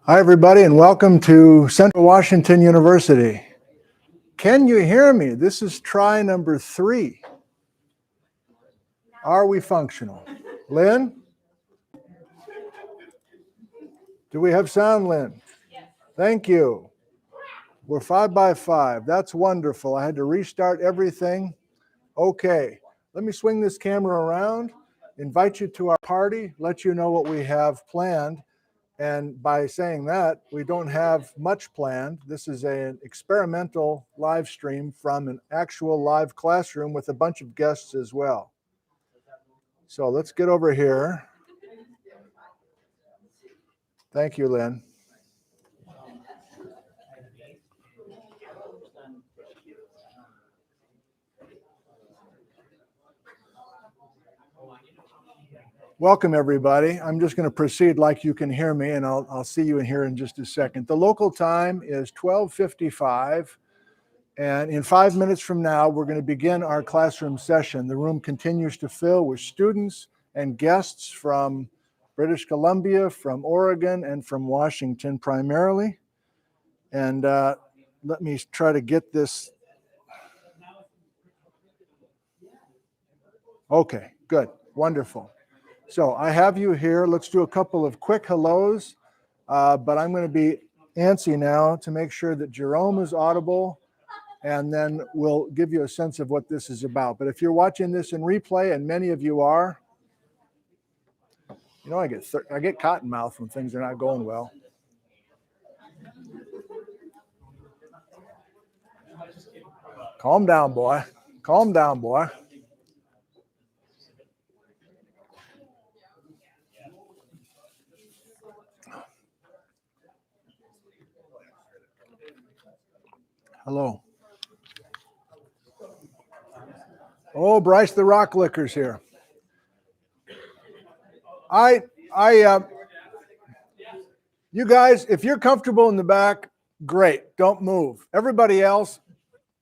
Hi, everybody, and welcome to Central Washington University. Can you hear me? This is try number 3. Are we functional? Lynn? Do we have sound, Lynn? Yes. Thank you. We're 5 by 5. That's wonderful. I had to restart everything. Okay, let me swing this camera around, invite you to our party, let you know what we have planned. And by saying that, we don't have much planned. This is an experimental live stream from an actual live classroom with a bunch of guests as well. So let's get over here. Thank you, Lynn. Welcome, everybody. I'm just going to proceed like you can hear me, and I'll see you in here in just a second. The local time is 12:55, and in 5 minutes from now, we're going to begin our classroom session. The room continues to fill with students and guests from British Columbia, from Oregon, and from Washington primarily. And let me try to get this. Okay, good, wonderful. So I have you here. Let's do a couple of quick hellos, but I'm going to be antsy now to make sure that Jerome is audible, and then we'll give you a sense of what this is about. But if you're watching this in replay, and many of you are, you know, I get cotton mouth when things are not going well. Calm down, boy. Calm down, boy. Hello. Oh, Bryce the Rock Licker's here. You guys, if you're comfortable in the back, great. Don't move. Everybody else,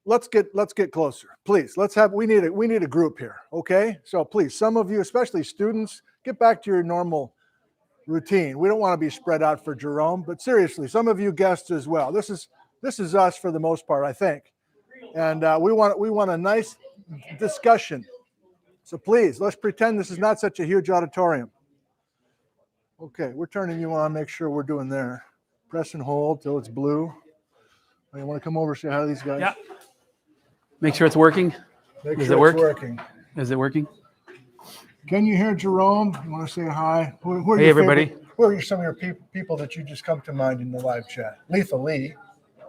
let's get closer, please. We need a group here, okay? So please, some of you, especially students, get back to your normal routine. We don't want to be spread out for Jerome, but seriously, some of you guests as well. This is us for the most part, I think, and we want a nice discussion. So please, let's pretend this is not such a huge auditorium. Okay, we're turning you on. Make sure we're doing there. Press and hold till it's blue. You want to come over and say hi to these guys? Yeah. Make sure it's working. Is it working? Is it working? Can you hear Jerome? You want to say hi? Who are Hey, everybody. Who are some of your people that you just come to mind in the live chat? Letha Lee.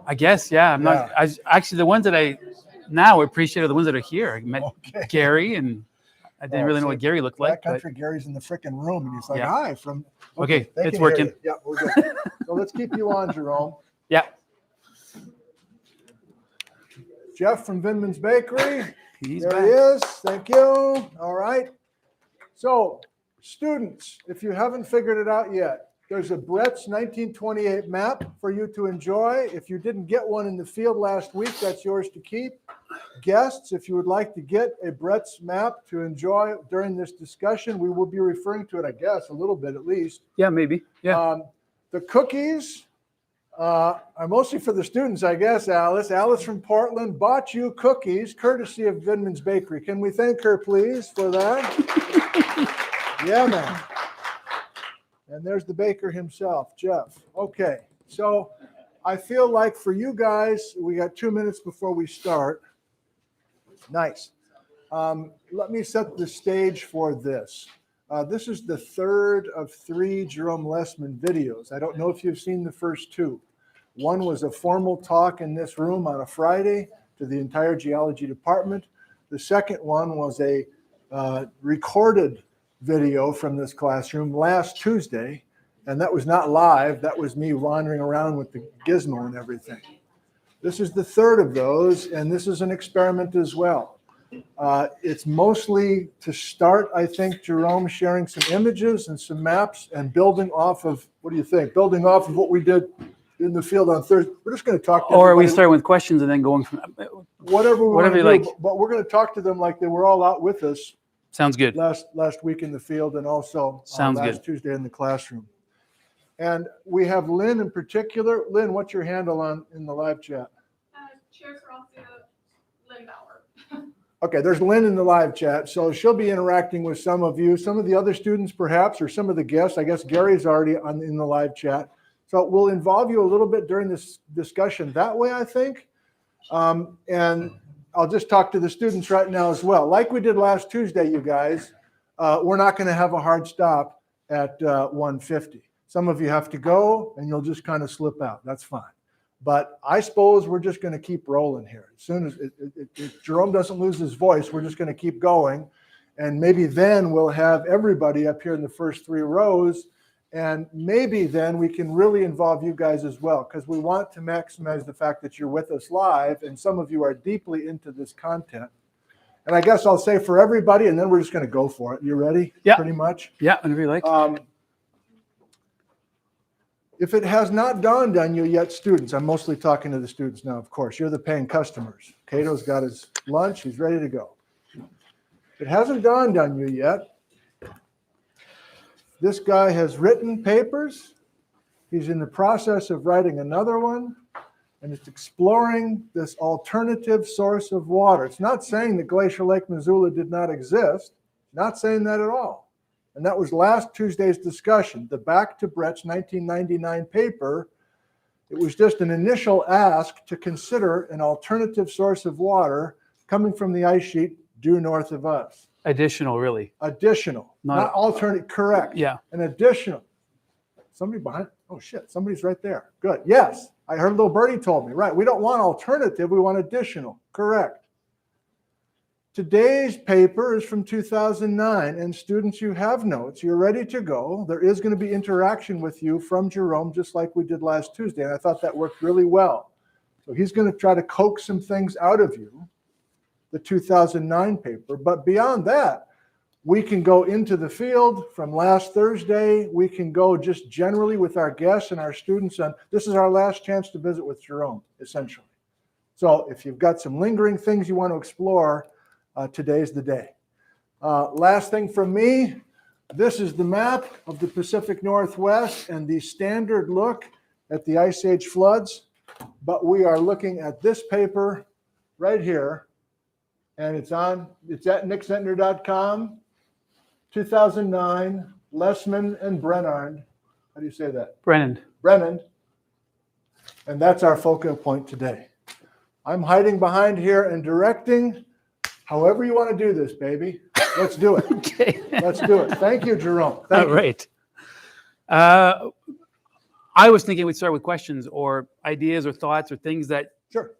I guess, yeah. Actually, the ones that I now appreciate are the ones that are here. I met Gary, and I didn't really know what Gary looked like. Country Gary's in the freaking room, and he's like, hi. Okay, it's working. Yeah, we're good. So let's keep you on, Jerome. Yeah. Jeff from Vinman's Bakery. He's there back. He is. Thank you. All right. So, students, if you haven't figured it out yet, there's a Brett's 1928 map for you to enjoy. If you didn't get one in the field last week, that's yours to keep. Guests, if you would like to get a Brett's map to enjoy during this discussion, we will be referring to it, I guess, a little bit at least. Yeah, maybe. Yeah. The cookies are mostly for the students, I guess, Alice. Alice from Portland bought you cookies, courtesy of Vinman's Bakery. Can we thank her, please, for that? Yeah, man. And there's the baker himself, Jeff. Okay, so I feel like for you guys, we got 2 minutes before we start. Nice. Let me set the stage for this. This is the third of 3 Jerome Lesemann videos. I don't know if you've seen the first 2. One was a formal talk in this room on a Friday to the entire geology department. The second one was a recorded video from this classroom last Tuesday, and that was not live. That was me wandering around with the gizmo and everything. This is the third of those, and this is an experiment as well. It's mostly to start, I think, Jerome sharing some images and some maps and building off of, what do you think? Building off of what we did in the field on Thursday. We're just going to talk to Or we start with questions and then going from whatever you like. But we're going to talk to them like they were all out with us. Sounds good. Last week in the field, and also last Tuesday in the classroom. And we have Lynn in particular. Lynn, what's your handle in the live chat? Chair Carlcia, Lynn Bauer. Okay, there's Lynn in the live chat. So she'll be interacting with some of you, some of the other students perhaps, or some of the guests. I guess Gary's already in the live chat. So we'll involve you a little bit during this discussion that way, I think. And I'll just talk to the students right now as well. Like we did last Tuesday, you guys, we're not going to have a hard stop at 1:50. Some of you have to go and you'll just kind of slip out. That's fine. But I suppose we're just going to keep rolling here. As soon as if Jerome doesn't lose his voice, we're just going to keep going. And maybe then we'll have everybody up here in the first 3 rows. And maybe then we can really involve you guys as well, because we want to maximize the fact that you're with us live. And some of you are deeply into this content. And I guess I'll say for everybody, and then we're just going to go for it. You ready? Yeah. Pretty much? Yeah, whenever you like. If it has not dawned on you yet, students, I'm mostly talking to the students now, of course. You're the paying customers. Cato's got his lunch. He's ready to go. If it hasn't dawned on you yet, this guy has written papers. He's in the process of writing another one, and it's exploring this alternative source of water. It's not saying that Glacial Lake Missoula did not exist. Not saying that at all. And that was last Tuesday's discussion, the back to Brett's 1999 paper. It was just an initial ask to consider an alternative source of water coming from the ice sheet due north of us. Additional, really. Additional, not alternate, correct. Yeah. An additional. Somebody behind, oh shit, somebody's right there. Good, yes. I heard little birdie told me, right. We don't want alternative, we want additional, correct. Today's paper is from 2009, and students, you have notes. You're ready to go. There is going to be interaction with you from Jerome, just like we did last Tuesday, and I thought that worked really well. So he's going to try to coax some things out of you, the 2009 paper. But beyond that, we can go into the field from last Thursday. We can go just generally with our guests and our students, and this is our last chance to visit with Jerome, essentially. So if you've got some lingering things you want to explore, today's the day. Last thing from me, this is the map of the Pacific Northwest and the standard look at the Ice Age floods. But we are looking at this paper right here, and it's at nickzentner.com, 2009, Lesemann and Brennard. How do you say that? Brennan. And that's our focal point today. I'm hiding behind here and directing. However you want to do this, baby. Let's do it. Okay. Let's do it. Thank you, Jerome. All right. I was thinking we'd start with questions or ideas or thoughts or things that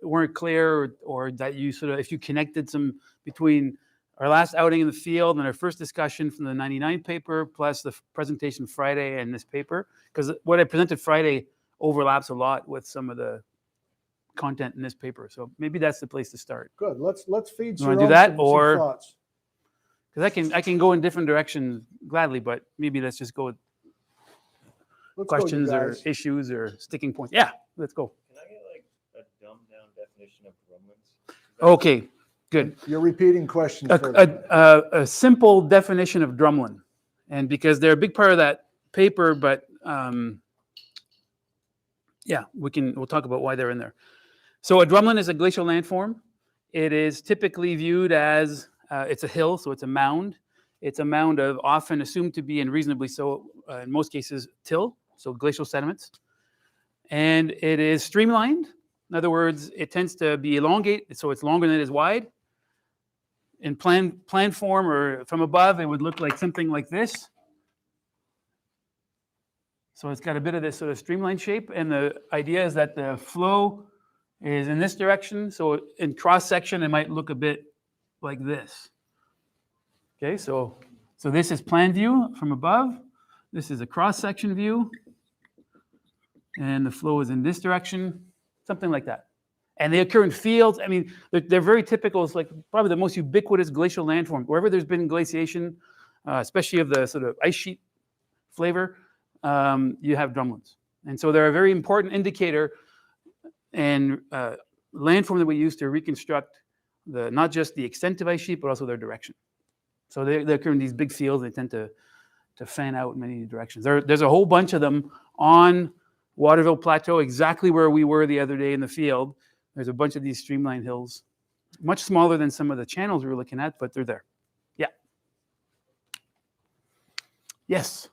weren't clear or that you sort of, if you connected some between our last outing in the field and our first discussion from the 99 paper plus the presentation Friday and this paper, because what I presented Friday overlaps a lot with some of the content in this paper, so maybe that's the place to start. Good. Let's feed you want to do that, some or thoughts. Because I can go in different directions gladly, but maybe let's just go with questions or issues or sticking points. Yeah, let's go. Can I get like a dumbed down definition of gremlins? Okay, good. You're repeating questions. A simple definition of drumlin, and because they're a big part of that paper, but yeah, we'll talk about why they're in there. So a drumlin is a glacial landform. It is typically viewed as, it's a hill, so it's a mound. It's a mound of often assumed to be, and reasonably so, in most cases, till, so glacial sediments. And it is streamlined. In other words, it tends to be elongate, so it's longer than it is wide. In plan form or from above, it would look like something like this. So it's got a bit of this sort of streamlined shape, and the idea is that the flow is in this direction. So in cross section, it might look a bit like this. Okay, so this is plan view from above. This is a cross section view, and the flow is in this direction, something like that. And they occur in fields. I mean, they're very typical. It's like probably the most ubiquitous glacial landform. Wherever there's been glaciation, especially of the sort of ice sheet flavor, you have drumlins. And so they're a very important indicator and landform that we use to reconstruct not just the extent of ice sheet, but also their direction. So they occur in these big fields. They tend to to fan out in many directions. There's a whole bunch of them on Waterville Plateau, exactly where we were the other day in the field. There's a bunch of these streamline hills, much smaller than some of the channels we were looking at, but they're there. Yeah. Yes.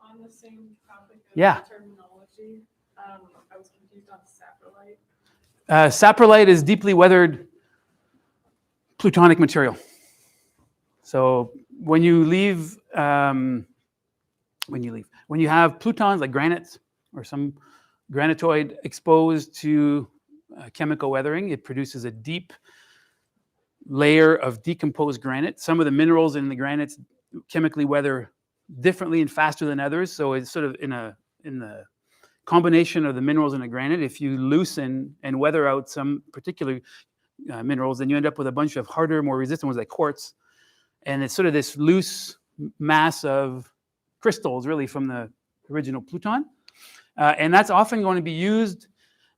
On the same topic of Yeah. terminology, I was confused on saprolite. Saprolite is deeply weathered plutonic material. So when you have plutons like granites or some granitoid exposed to chemical weathering, it produces a deep layer of decomposed granite. Some of the minerals in the granites chemically weather differently and faster than others. So it's sort of in the combination of the minerals in a granite. If you loosen and weather out some particular minerals, then you end up with a bunch of harder, more resistant ones like quartz. And it's sort of this loose mass of crystals, really, from the original pluton. And that's often going to be used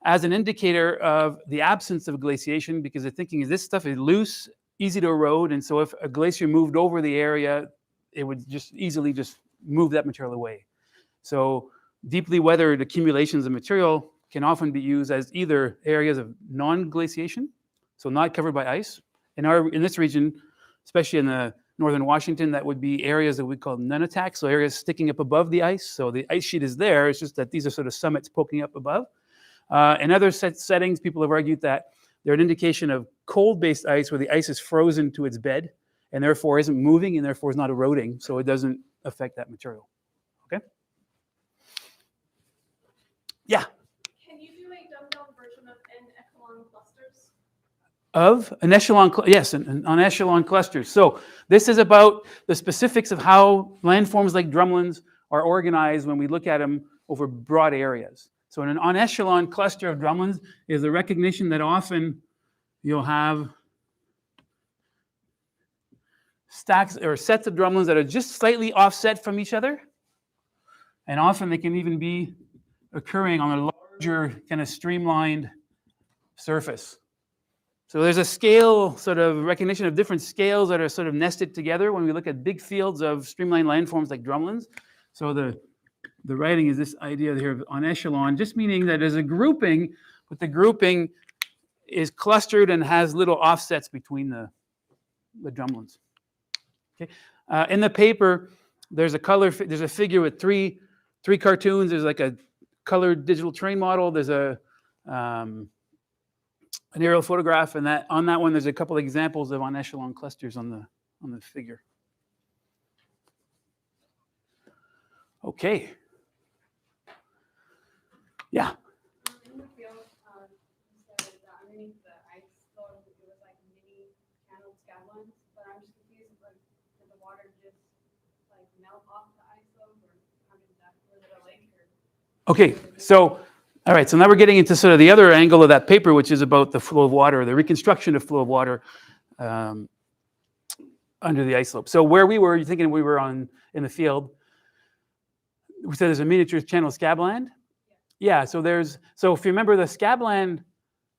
as an indicator of the absence of glaciation, because the thinking is this stuff is loose, easy to erode, and so if a glacier moved over the area, it would just easily just move that material away. So deeply weathered accumulations of material can often be used as either areas of non-glaciation, so not covered by ice. In this region, especially in the northern Washington, that would be areas that we call nunatak, so areas sticking up above the ice. So the ice sheet is there, it's just that these are sort of summits poking up above. In other settings, people have argued that they're an indication of cold-based ice where the ice is frozen to its bed and therefore isn't moving and therefore is not eroding, so it doesn't affect that material. Okay? Yeah? Can you do a dumbed-down version of n echelon clusters? Of an echelon, yes, on echelon clusters. So this is about the specifics of how landforms like drumlins are organized when we look at them over broad areas. So an on-echelon cluster of drumlins is the recognition that often you'll have stacks or sets of drumlins that are just slightly offset from each other. And often they can even be occurring on a larger kind of streamlined surface. So there's a scale sort of recognition of different scales that are sort of nested together when we look at big fields of streamlined landforms like drumlins. So the writing is this idea here on echelon, just meaning that there's a grouping, but the grouping is clustered and has little offsets between the drumlins. Okay. In the paper, there's a figure with three cartoons. There's like a colored digital terrain model. There's an aerial photograph, and on that one, there's a couple of examples of on echelon clusters on the figure. Okay. Yeah. In the field, you said that underneath the ice floor, it was like mini channeled scablines, but I'm just confused, like, did the water just like melt off the ice floor, or how did that, was it a lake or? Okay, so, all right, so now we're getting into sort of the other angle of that paper, which is about the flow of water, the reconstruction of flow of water under the ice slope. So where we were, you're thinking we were in the field, we said there's a miniature channel scabland. Yeah, so if you remember the scabland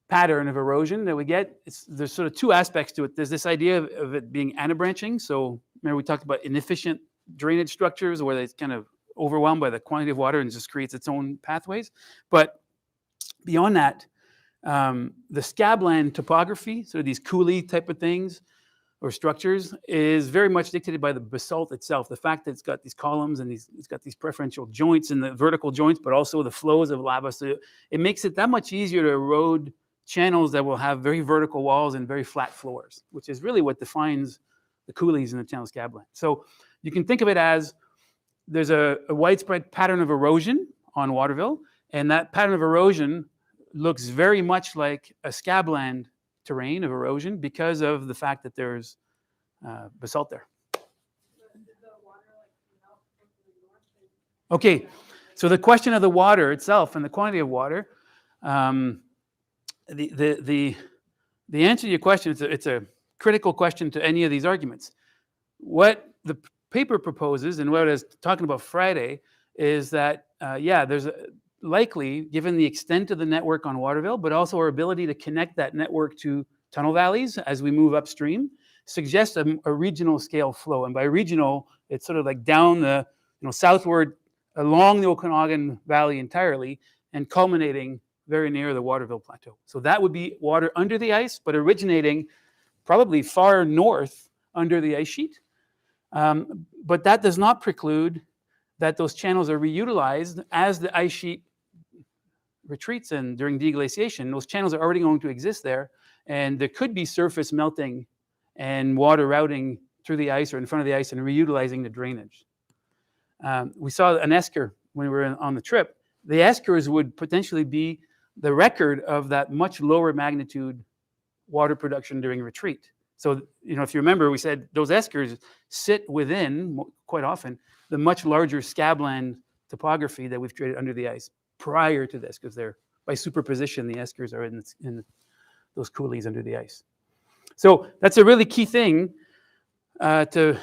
pattern of erosion that we get, there's sort of two aspects to it. There's this idea of it being anabranching. So remember we talked about inefficient drainage structures where it's kind of overwhelmed by the quantity of water and just creates its own pathways. But beyond that, the scabland topography, sort of these coulee type of things or structures, is very much dictated by the basalt itself. The fact that it's got these columns and it's got these preferential joints and the vertical joints, but also the flows of lava. So it makes it that much easier to erode channels that will have very vertical walls and very flat floors, which is really what defines the coulees in the channel scabland. So you can think of it as there's a widespread pattern of erosion on Waterville, and that pattern of erosion looks very much like a scabland terrain of erosion because of the fact that there's basalt there. Okay, so the question of the water itself and the quantity of water, the answer to your question, it's a critical question to any of these arguments. What the paper proposes and what I was talking about Friday is that, there's likely, given the extent of the network on Waterville, but also our ability to connect that network to tunnel valleys as we move upstream, suggests a regional scale flow. And by regional, it's sort of like down the southward along the Okanogan Valley entirely and culminating very near the Waterville Plateau. So that would be water under the ice, but originating probably far north under the ice sheet. But that does not preclude that those channels are reutilized as the ice sheet retreats and during deglaciation. Those channels are already going to exist there, and there could be surface melting and water routing through the ice or in front of the ice and reutilizing the drainage. We saw an esker when we were on the trip. The eskers would potentially be the record of that much lower magnitude water production during retreat. So, if you remember, we said those eskers sit within, quite often, the much larger scabland topography that we've created under the ice prior to this, because they're, by superposition, the eskers are in those coulees under the ice. So that's a really key thing to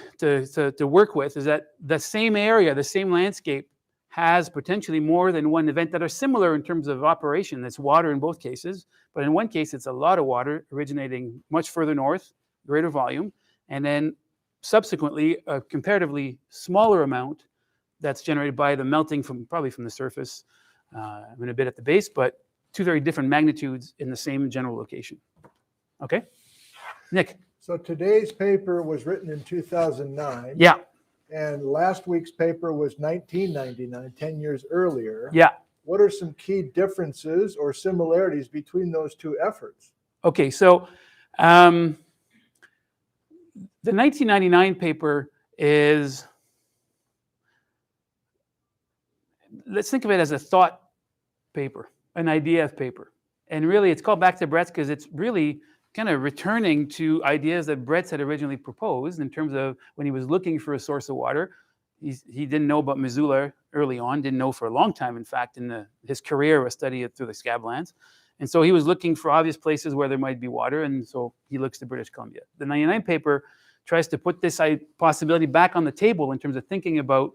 work with, is that the same area, the same landscape, has potentially more than one event that are similar in terms of operation. That's water in both cases, but in one case it's a lot of water originating much further north, greater volume, and then subsequently a comparatively smaller amount that's generated by the melting probably from the surface and a bit at the base, but two very different magnitudes in the same general location. Okay, Nick. So today's paper was written in 2009. Yeah. And last week's paper was 1999, 10 years earlier. Yeah. What are some key differences or similarities between those two efforts? Okay, so the 1999 paper is, let's think of it as a thought paper, an idea of paper. And really it's called Back to Brett's because it's really kind of returning to ideas that Brett's had originally proposed in terms of when he was looking for a source of water. He didn't know about Missoula early on, didn't know for a long time, in fact, in his career was studied through the scablands. And so he was looking for obvious places where there might be water, and so he looks to British Columbia. The 99 paper tries to put this possibility back on the table in terms of thinking about,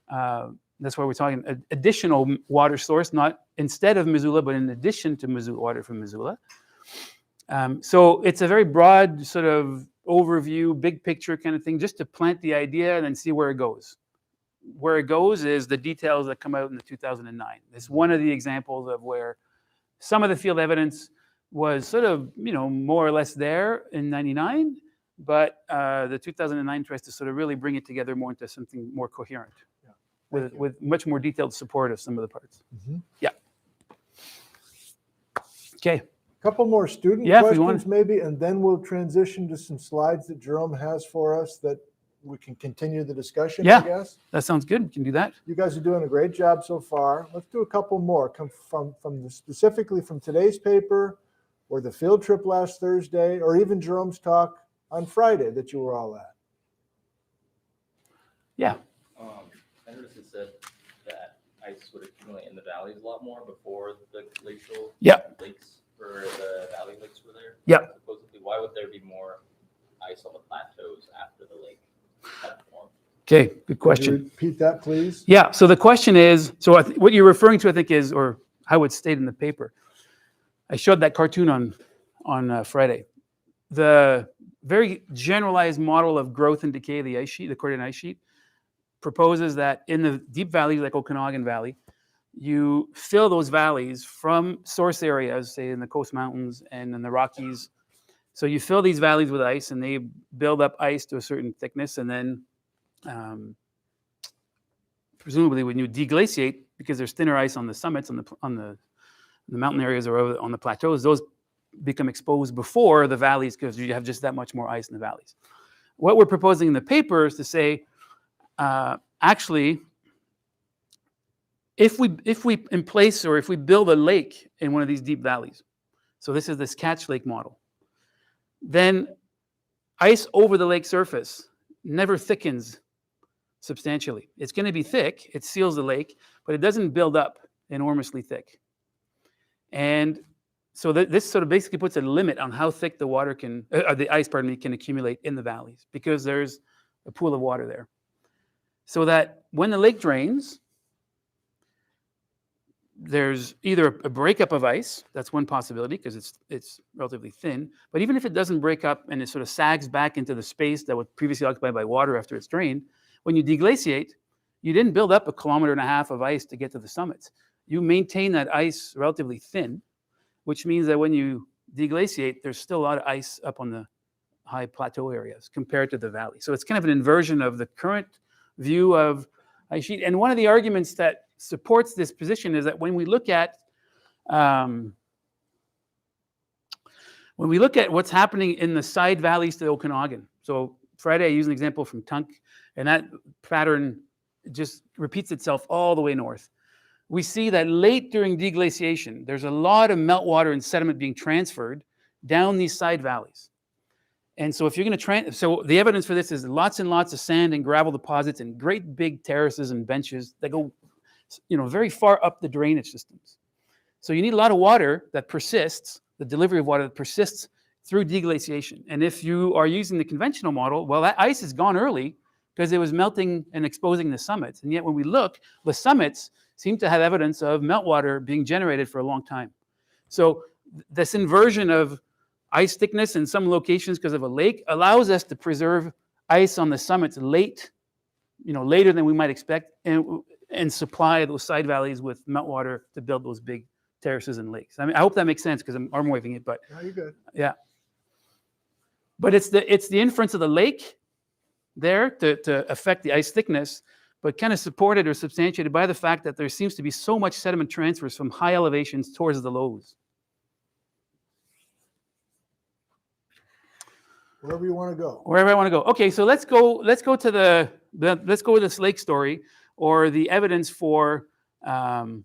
that's why we're talking additional water source, not instead of Missoula, but in addition to Missoula, water from Missoula. So it's a very broad sort of overview, big picture kind of thing, just to plant the idea and then see where it goes. Where it goes is the details that come out in the 2009. It's one of the examples of where some of the field evidence was sort of, more or less there in 99, but the 2009 tries to sort of really bring it together more into something more coherent, with much more detailed support of some of the parts. Mm-hmm. Yeah. Okay. Couple more student questions maybe, and then we'll transition to some slides that Jerome has for us that we can continue the discussion, I guess. That sounds good. We can do that. You guys are doing a great job so far. Let's do a couple more. Come specifically from today's paper, or the field trip last Thursday, or even Jerome's talk on Friday that you were all at. Yeah. I noticed it said that ice would accumulate in the valleys a lot more before the glacial lakes. For the valley lakes were there? Yeah. Supposedly, why would there be more ice on the plateaus after the lake had formed? Okay, good question. Could you repeat that, please? Yeah, so the question is, so what you're referring to, I think, is, or how it's stated in the paper. I showed that cartoon on Friday. The very generalized model of growth and decay of the ice sheet, the Accordion ice sheet, proposes that in the deep valleys like Okanogan Valley, you fill those valleys from source areas, say in the Coast Mountains and in the Rockies. So you fill these valleys with ice, and they build up ice to a certain thickness, and then presumably when you deglaciate, because there's thinner ice on the summits, on the mountain areas or on the plateaus, those become exposed before the valleys because you have just that much more ice in the valleys. What we're proposing in the paper is to say, actually, if we build a lake in one of these deep valleys, so this is this catch lake model, then ice over the lake surface never thickens substantially. It's going to be thick, it seals the lake, but it doesn't build up enormously thick. And so this sort of basically puts a limit on how thick the water can accumulate in the valleys, because there's a pool of water there. So that when the lake drains, there's either a breakup of ice, that's one possibility because it's relatively thin, but even if it doesn't break up and it sort of sags back into the space that was previously occupied by water after it's drained, when you deglaciate, you didn't build up 1.5 kilometers of ice to get to the summits. You maintain that ice relatively thin, which means that when you deglaciate, there's still a lot of ice up on the high plateau areas compared to the valley. So it's kind of an inversion of the current view of ice sheet. And one of the arguments that supports this position is that when we look at what's happening in the side valleys to the Okanogan. So Friday I used an example from Tunk, and that pattern just repeats itself all the way north. We see that late during deglaciation, there's a lot of meltwater and sediment being transferred down these side valleys. And so if you're going to so the evidence for this is lots and lots of sand and gravel deposits and great big terraces and benches that go, very far up the drainage systems. So you need a lot of water that persists, the delivery of water that persists through deglaciation. And if you are using the conventional model, well, that ice is gone early because it was melting and exposing the summits. And yet when we look, the summits seem to have evidence of meltwater being generated for a long time. So this inversion of ice thickness in some locations because of a lake allows us to preserve ice on the summits later than we might expect, and supply those side valleys with meltwater to build those big terraces and lakes. I mean, I hope that makes sense because I'm arm waving it, but No, you're good. yeah. But it's the inference of the lake there to affect the ice thickness, but kind of supported or substantiated by the fact that there seems to be so much sediment transfers from high elevations towards the lows. Wherever you want to go. Wherever I want to go. Okay, so let's go to let's go with this lake story or the evidence for for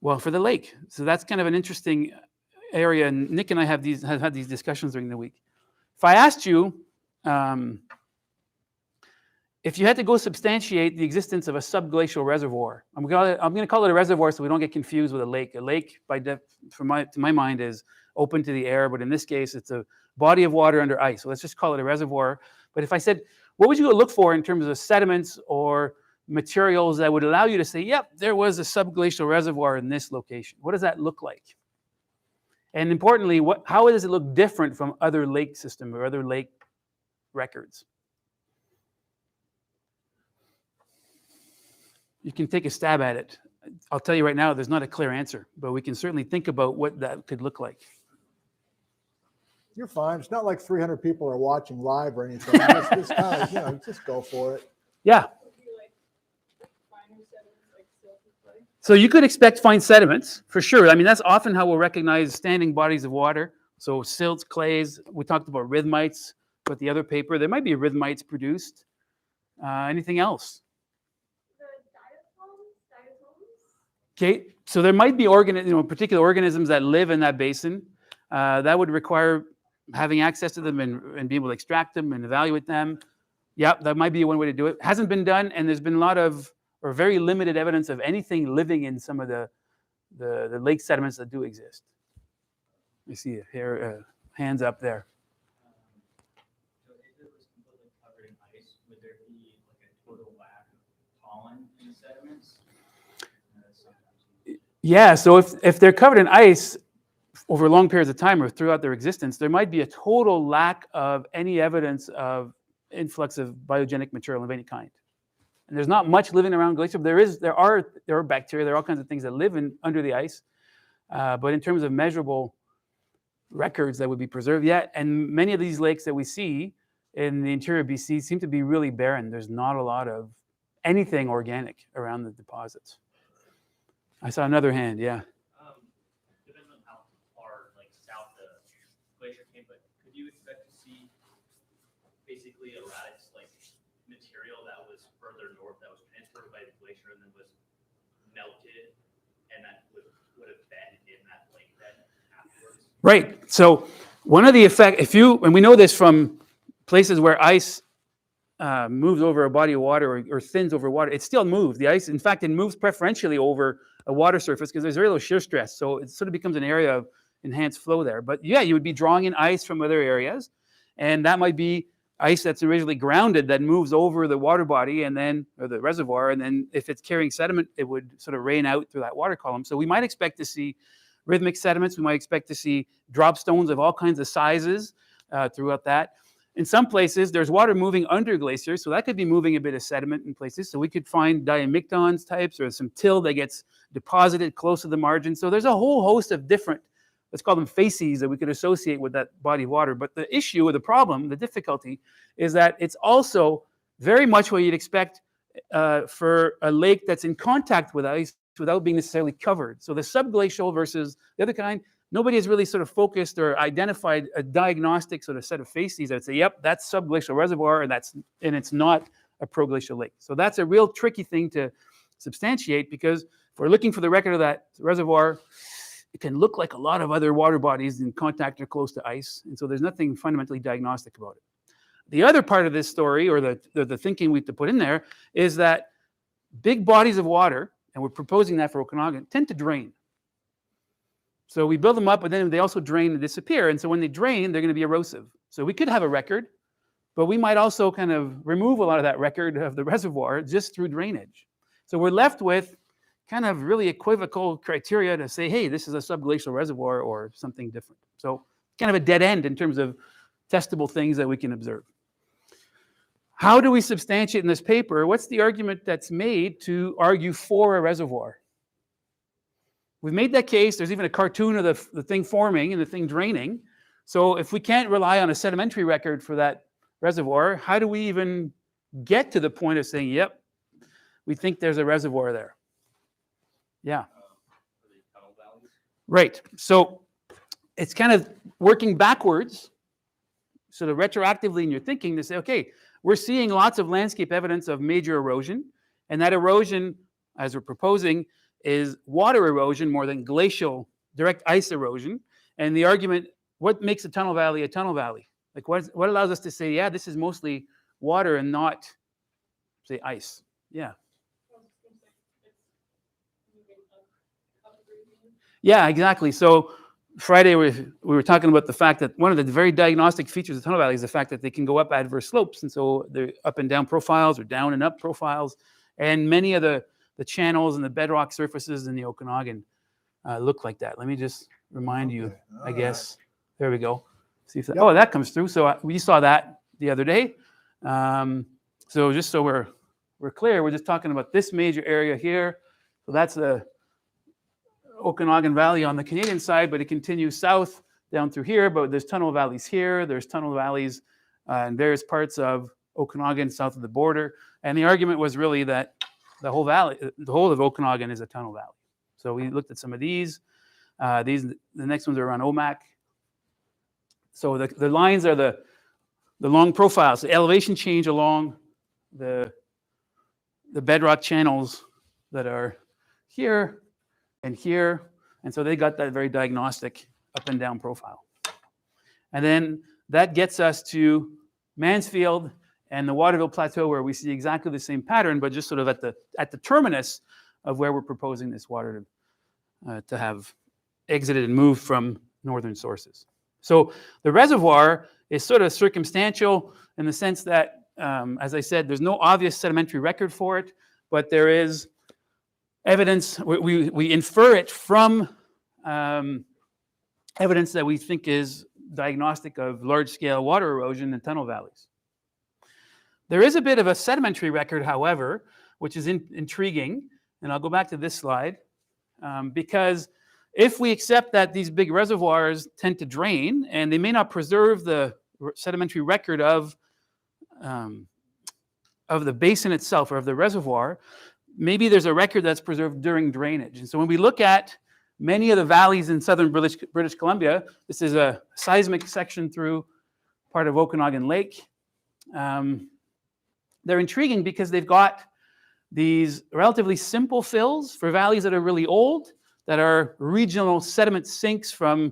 the lake. So that's kind of an interesting area, and Nick and I have had these discussions during the week. If I asked you if you had to go substantiate the existence of a subglacial reservoir, I'm going to call it a reservoir so we don't get confused with a lake. A lake, to my mind, is open to the air, but in this case, it's a body of water under ice. So let's just call it a reservoir. But if I said, what would you look for in terms of sediments or materials that would allow you to say, yep, there was a subglacial reservoir in this location? What does that look like? And importantly, how does it look different from other lake systems or other lake records? You can take a stab at it. I'll tell you right now, there's not a clear answer, but we can certainly think about what that could look like. You're fine. It's not like 300 people are watching live or anything. Just kind of, just go for it. Yeah. Finer sediments like silty clay. So you could expect fine sediments, for sure. I mean, that's often how we'll recognize standing bodies of water. So silts, clays. We talked about rhythmites with the other paper. There might be rhythmites produced. Anything else? Okay, so there might be particular organisms that live in that basin. That would require having access to them and being able to extract them and evaluate them. Yeah, that might be one way to do it. Hasn't been done, and there's been a lot of, or very limited evidence of anything living in some of the lake sediments that do exist. I see here, hands up there. So if it was completely covered in ice, would there be like a total lack of pollen in the sediments? Yeah, so if they're covered in ice over long periods of time or throughout their existence, there might be a total lack of any evidence of influx of biogenic material of any kind. And there's not much living around glacier, but there are bacteria, there are all kinds of things that live under the ice. But in terms of measurable records that would be preserved, yeah, and many of these lakes that we see in the interior of BC seem to be really barren. There's not a lot of anything organic around the deposits. I saw another hand, yeah. Depends on how far south the glacier came, but could you expect to see basically a lattice material that was further north that was transferred by the glacier and then was melted, and that would have been in that lake then afterwards? Right. So one of the effects, and we know this from places where ice moves over a body of water or thins over water, it still moves. The ice, in fact, it moves preferentially over a water surface because there's very little shear stress. So it sort of becomes an area of enhanced flow there. But yeah, you would be drawing in ice from other areas, and that might be ice that's originally grounded that moves over the water body or the reservoir, and then if it's carrying sediment, it would sort of rain out through that water column. So we might expect to see rhythmic sediments. We might expect to see drop stones of all kinds of sizes throughout that. in some places, there's water moving under glaciers, so that could be moving a bit of sediment in places. So we could find diamictons types or some till that gets deposited close to the margin. So there's a whole host of different, let's call them facies, that we could associate with that body of water. But the issue or the problem, the difficulty, is that it's also very much what you'd expect for a lake that's in contact with ice without being necessarily covered. So the subglacial versus the other kind, nobody has really sort of focused or identified a diagnostic sort of set of facies that would say, yep, that's subglacial reservoir, and it's not a proglacial lake. So that's a real tricky thing to substantiate, because if we're looking for the record of that reservoir, it can look like a lot of other water bodies in contact or close to ice, and so there's nothing fundamentally diagnostic about it. The other part of this story, or the thinking we have to put in there, is that big bodies of water, and we're proposing that for Okanogan, tend to drain. So we build them up, but then they also drain and disappear. And so when they drain, they're going to be erosive. So we could have a record, but we might also kind of remove a lot of that record of the reservoir just through drainage. So we're left with kind of really equivocal criteria to say, hey, this is a subglacial reservoir or something different. So kind of a dead end in terms of testable things that we can observe. How do we substantiate in this paper? What's the argument that's made to argue for a reservoir? We've made that case. There's even a cartoon of the thing forming and the thing draining. So if we can't rely on a sedimentary record for that reservoir, how do we even get to the point of saying, yep, we think there's a reservoir there? Yeah. Right. So it's kind of working backwards, sort of retroactively in your thinking, to say, okay, we're seeing lots of landscape evidence of major erosion, and that erosion, as we're proposing, is water erosion more than glacial direct ice erosion. And the argument, what makes a tunnel valley a tunnel valley? Like what allows us to say, yeah, this is mostly water and not, say, ice? Yeah. Yeah, exactly. So Friday we were talking about the fact that one of the very diagnostic features of tunnel valley is the fact that they can go up adverse slopes. And so they're up and down profiles or down and up profiles. And many of the channels and the bedrock surfaces in the Okanogan look like that. Let me just remind you, I guess. There we go. See if that, oh, that comes through. So we saw that the other day. So just so we're clear, we're just talking about this major area here. So that's the Okanogan Valley on the Canadian side, but it continues south down through here. But there's tunnel valleys here. There's tunnel valleys in various parts of Okanogan south of the border. And the argument was really that the whole valley, the whole of Okanogan is a tunnel valley. So we looked at some of these. The next ones are around Omak. So the lines are the long profiles, the elevation change along the bedrock channels that are here and here. And so they got that very diagnostic up and down profile. And then that gets us to Mansfield and the Waterville Plateau, where we see exactly the same pattern, but just sort of at the terminus of where we're proposing this water to have exited and moved from northern sources. So the reservoir is sort of circumstantial in the sense that, as I said, there's no obvious sedimentary record for it, but there is evidence, we infer it from evidence that we think is diagnostic of large-scale water erosion in tunnel valleys. There is a bit of a sedimentary record, however, which is intriguing, and I'll go back to this slide, because if we accept that these big reservoirs tend to drain, and they may not preserve the sedimentary record of the basin itself or of the reservoir, maybe there's a record that's preserved during drainage. And so when we look at many of the valleys in southern British Columbia, this is a seismic section through part of Okanogan Lake. They're intriguing because they've got these relatively simple fills for valleys that are really old, that are regional sediment sinks from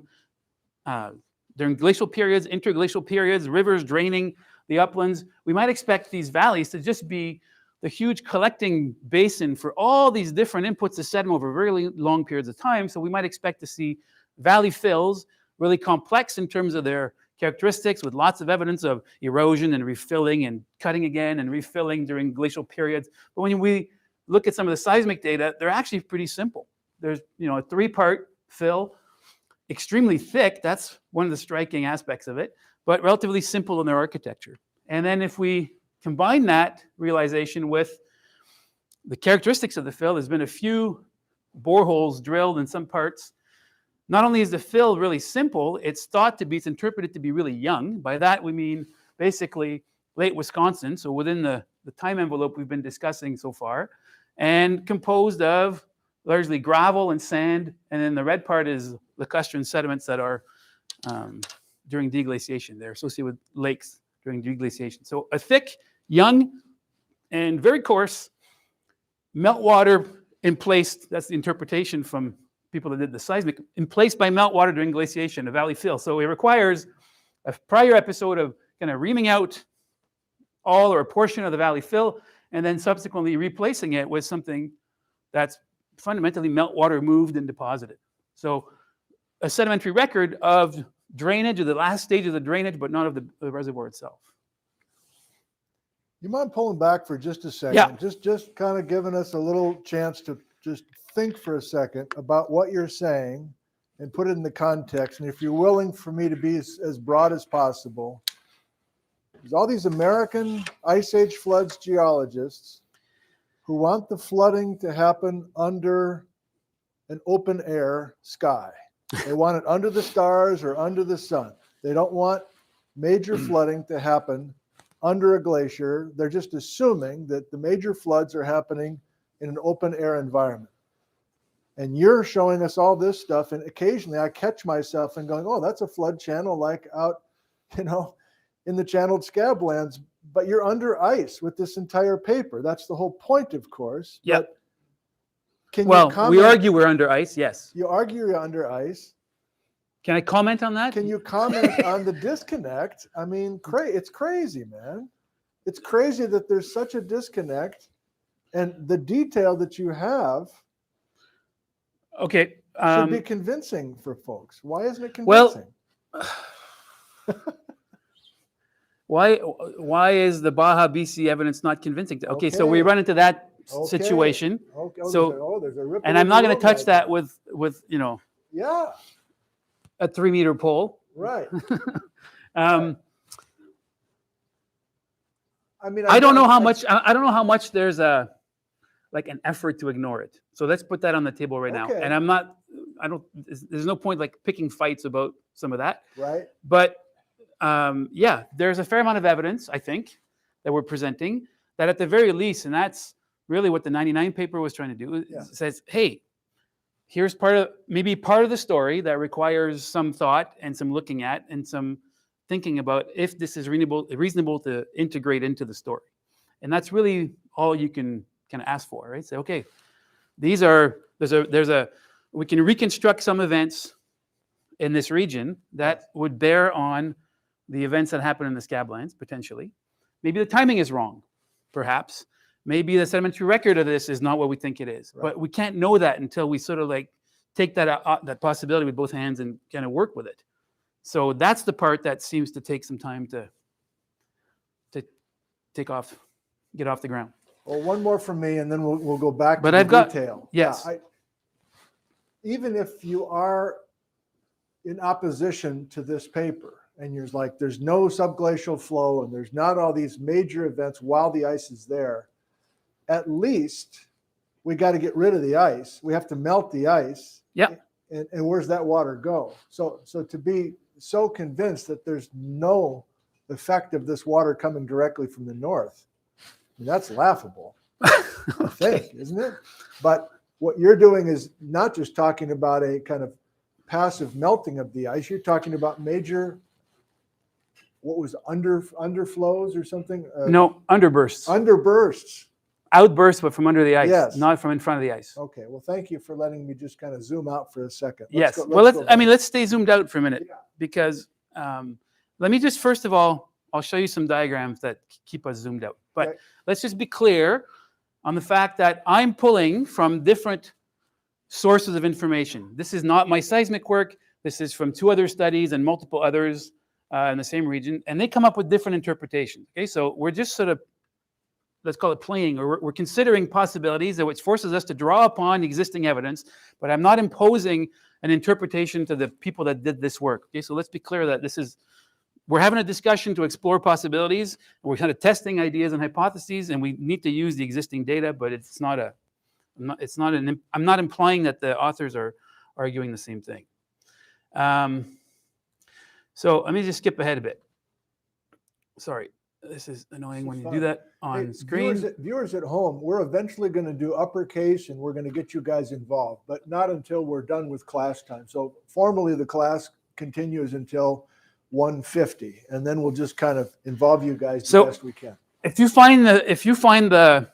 during glacial periods, interglacial periods, rivers draining the uplands. We might expect these valleys to just be the huge collecting basin for all these different inputs of sediment over really long periods of time. So we might expect to see valley fills really complex in terms of their characteristics, with lots of evidence of erosion and refilling and cutting again and refilling during glacial periods. But when we look at some of the seismic data, they're actually pretty simple. There's a 3-part fill, extremely thick. That's one of the striking aspects of it. but relatively simple in their architecture. And then if we combine that realization with the characteristics of the fill, there's been a few boreholes drilled in some parts. Not only is the fill really simple, it's interpreted to be really young. By that we mean basically late Wisconsin, so within the time envelope we've been discussing so far, and composed of largely gravel and sand, and then the red part is lacustrine sediments that are during deglaciation. They're associated with lakes during deglaciation. So a thick, young, and very coarse meltwater in place. That's the interpretation from people that did the seismic, in place by meltwater during glaciation, a valley fill. So it requires a prior episode of kind of reaming out all or a portion of the valley fill, and then subsequently replacing it with something that's fundamentally meltwater moved and deposited. So a sedimentary record of drainage, of the last stage of the drainage, but not of the reservoir itself. You mind pulling back for just a second? Yeah. Just kind of giving us a little chance to just think for a second about what you're saying and put it in the context. And if you're willing for me to be as broad as possible, there's all these American Ice Age floods geologists who want the flooding to happen under an open air sky. They want it under the stars or under the sun. They don't want major flooding to happen under a glacier. They're just assuming that the major floods are happening in an open air environment. And you're showing us all this stuff, and occasionally I catch myself and going, oh, that's a flood channel like out, in the channeled scablands, but you're under ice with this entire paper. That's the whole point, of course. Yep. But can you Well, comment? we argue we're under ice, yes. You argue you're under ice. Can I comment on that? Can you comment on the disconnect? I mean, it's crazy, man. It's crazy that there's such a disconnect, and the detail that you have Okay. should be convincing for folks. Why isn't it Well, convincing? why is the Baja BC evidence not convincing? Okay, so we Okay. run into that Okay. situation, Okay. So- there's a ripple and I'm in not the going to road touch right that now. with Yeah, a 3-meter pole. right. I mean, I don't know how much. I don't know how much there's an effort to ignore it. So let's put that on the table right now. Okay. And there's no point like picking fights about some of that. Right. But yeah, there's a fair amount of evidence, I think, that we're presenting that at the very least, and that's really what the 99 paper was trying to do, Yeah. says, hey, here's maybe part of the story that requires some thought and some looking at and some thinking about if this is reasonable to integrate into the story. And that's really all you can kind of ask for, right? Say, okay, we can reconstruct some events in this region that would bear on the events that happen in the scablands, potentially. Maybe the timing is wrong, perhaps. Maybe the sedimentary record of this is not what we think it is. Right. But we can't know that until we sort of take that possibility with both hands and kind of work with it. So that's the part that seems to take some time to get off the ground. Well, one more from me, and then we'll go back But to I've the got- detail. yes. Yeah, even if you are in opposition to this paper, and you're like, there's no subglacial flow, and there's not all these major events while the ice is there, at least we got to get rid of the ice. We have to melt the ice. Yep. And where's that water go? So to be so convinced that there's no effect of this water coming directly from the north, I mean, that's laughable, I think, isn't it? But what you're doing is not just talking about a kind of passive melting of the ice. You're talking about major, what was underflows or something? No, underbursts. Underbursts. Outbursts, but from under the ice, Yes. not from in front of the ice. Okay, well, thank you for letting me just kind of zoom out for a second. Yes. Go- Well, go back. let's stay zoomed out for a minute Yeah. because let me just first of all, I'll show you some diagrams that keep us zoomed out. But Okay. let's just be clear on the fact that I'm pulling from different sources of information. This is not my seismic work. This is from 2 other studies and multiple others in the same region, and they come up with different interpretations. Okay, so we're just sort of, let's call it playing, or we're considering possibilities, which forces us to draw upon existing evidence, but I'm not imposing an interpretation to the people that did this work. Okay, so let's be clear that this is we're having a discussion to explore possibilities. We're kind of testing ideas and hypotheses, and we need to use the existing data, but it's not a, I'm not implying that the authors are arguing the same thing. So let me just skip ahead a bit. Sorry, this is annoying when you do that on Hey, screen. viewers at home, we're eventually going to do uppercase and we're going to get you guys involved, but not until we're done with class time. So formally, the class continues until 1:50, and then we'll just kind of involve you guys the best we can. If you find the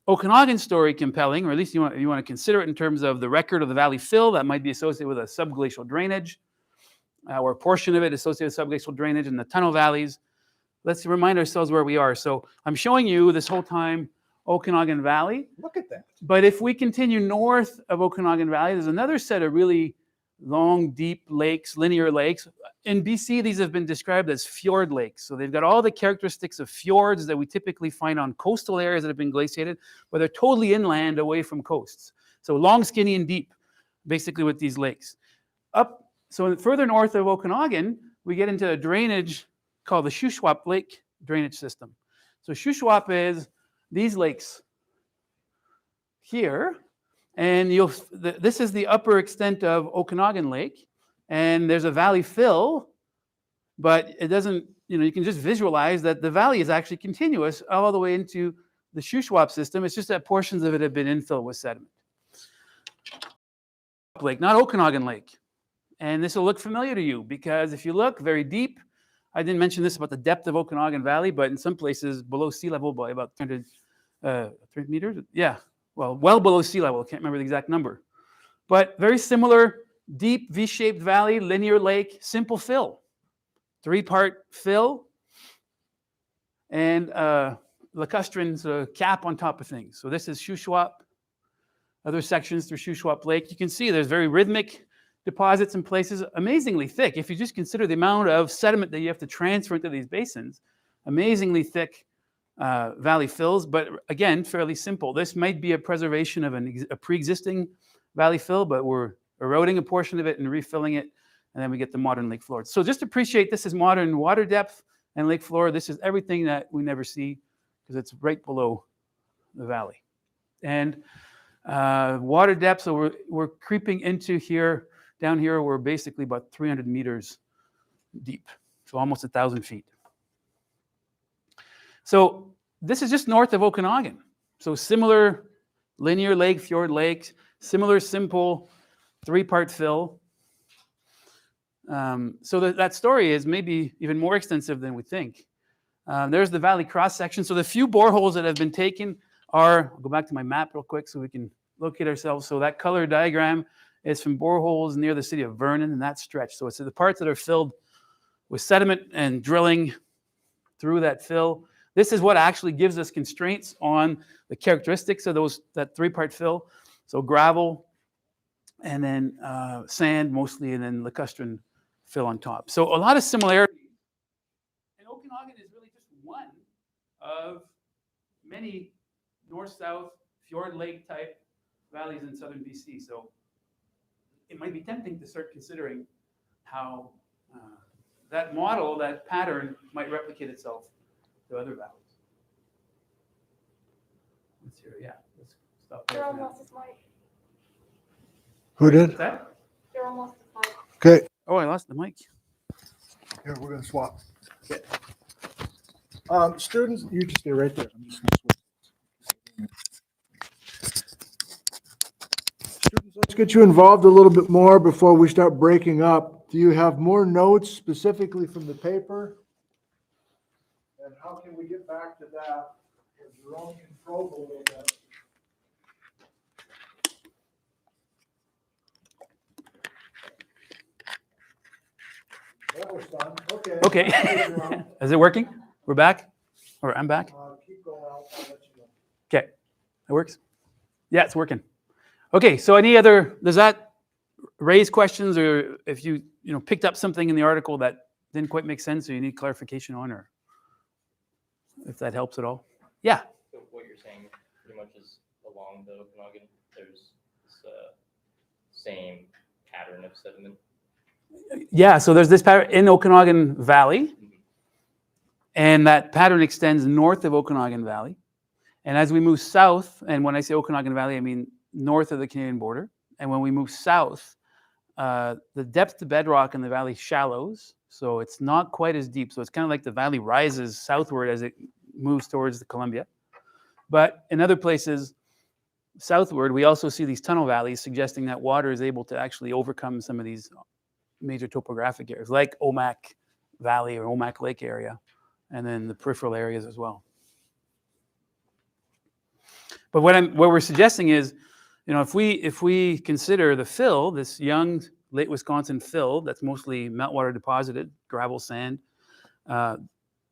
Okanogan story compelling, or at least you want to consider it in terms of the record of the valley fill that might be associated with a subglacial drainage, or a portion of it associated with subglacial drainage in the tunnel valleys, let's remind ourselves where we are. So I'm showing you this whole time Okanogan Valley. Look at that. But if we continue north of Okanogan Valley, there's another set of really long, deep lakes, linear lakes. In BC, these have been described as fjord lakes. So they've got all the characteristics of fjords that we typically find on coastal areas that have been glaciated, but they're totally inland away from coasts. So long, skinny, and deep, basically with these lakes. So further north of Okanogan, we get into a drainage called the Shuswap Lake drainage system. So Shuswap is these lakes here, and this is the upper extent of Okanogan Lake, and there's a valley fill, but it doesn't, you can just visualize that the valley is actually continuous all the way into the Shuswap system. It's just that portions of it have been infilled with sediment. Lake, not Okanogan Lake. And this will look familiar to you because if you look very deep, I didn't mention this about the depth of Okanogan Valley, but in some places below sea level by about 300 meters. Yeah, well below sea level. I can't remember the exact number. But very similar, deep V-shaped valley, linear lake, simple fill. 3-part fill and lacustrin's cap on top of things. So this is Shuswap. Other sections through Shuswap Lake. You can see there's very rhythmic deposits in places, amazingly thick. If you just consider the amount of sediment that you have to transfer into these basins, amazingly thick valley fills, but again, fairly simple. This might be a preservation of a pre-existing valley fill, but we're eroding a portion of it and refilling it, and then we get the modern lake floor. So just appreciate this is modern water depth and lake floor. This is everything that we never see because it's right below the valley. And water depth, so we're creeping into here. Down here, we're basically about 300 meters deep, so almost 1,000 feet. So this is just north of Okanogan. So similar linear lake, fjord lakes, similar simple 3-part fill. So that story is maybe even more extensive than we think. There's the valley cross section. So the few boreholes that have been taken are, I'll go back to my map real quick so we can locate ourselves. So that color diagram is from boreholes near the city of Vernon in that stretch. So it's the parts that are filled with sediment and drilling through that fill. This is what actually gives us constraints on the characteristics of that 3-part fill. So gravel and then sand mostly, and then lacustrine fill on top. So a lot of similarities. And Okanogan is really just one of many north-south fjord lake type valleys in southern BC. So it might be tempting to start considering how that model, that pattern, might replicate itself to other valleys. Let's hear, yeah, let's stop there. Jerome lost his mic. Who did? That? Jerome lost his mic. Okay, Oh, I lost the mic. here, we're going to swap. Okay. Students, you just stay right there. I'm just going to switch. Students, let's get you involved a little bit more before we start breaking up. Do you have more notes specifically from the paper? And how can we get back to that? Jerome can probe a little bit. That was fun. Okay. Okay. Jerome. Is it working? We're back? Or I'm back? Keep going. I'll let you know. Okay. It works? Yeah, it's working. Okay, so does that raise questions, or if you picked up something in the article that didn't quite make sense or you need clarification on, or if that helps at all? Yeah. So what you're saying pretty much is along the Okanogan, there's this same pattern of sediment. Yeah, so there's this pattern in Okanogan Valley, And that pattern extends north of Okanogan Valley. And as we move south, and when I say Okanogan Valley, I mean north of the Canadian border. And when we move south, the depth to bedrock in the valley shallows, so it's not quite as deep. So it's kind of like the valley rises southward as it moves towards the Columbia. But in other places southward, we also see these tunnel valleys, suggesting that water is able to actually overcome some of these major topographic areas, like Omak Valley or Omak Lake area, and then the peripheral areas as well. But what we're suggesting is, if we consider the fill, this young late Wisconsin fill that's mostly meltwater deposited, gravel, sand,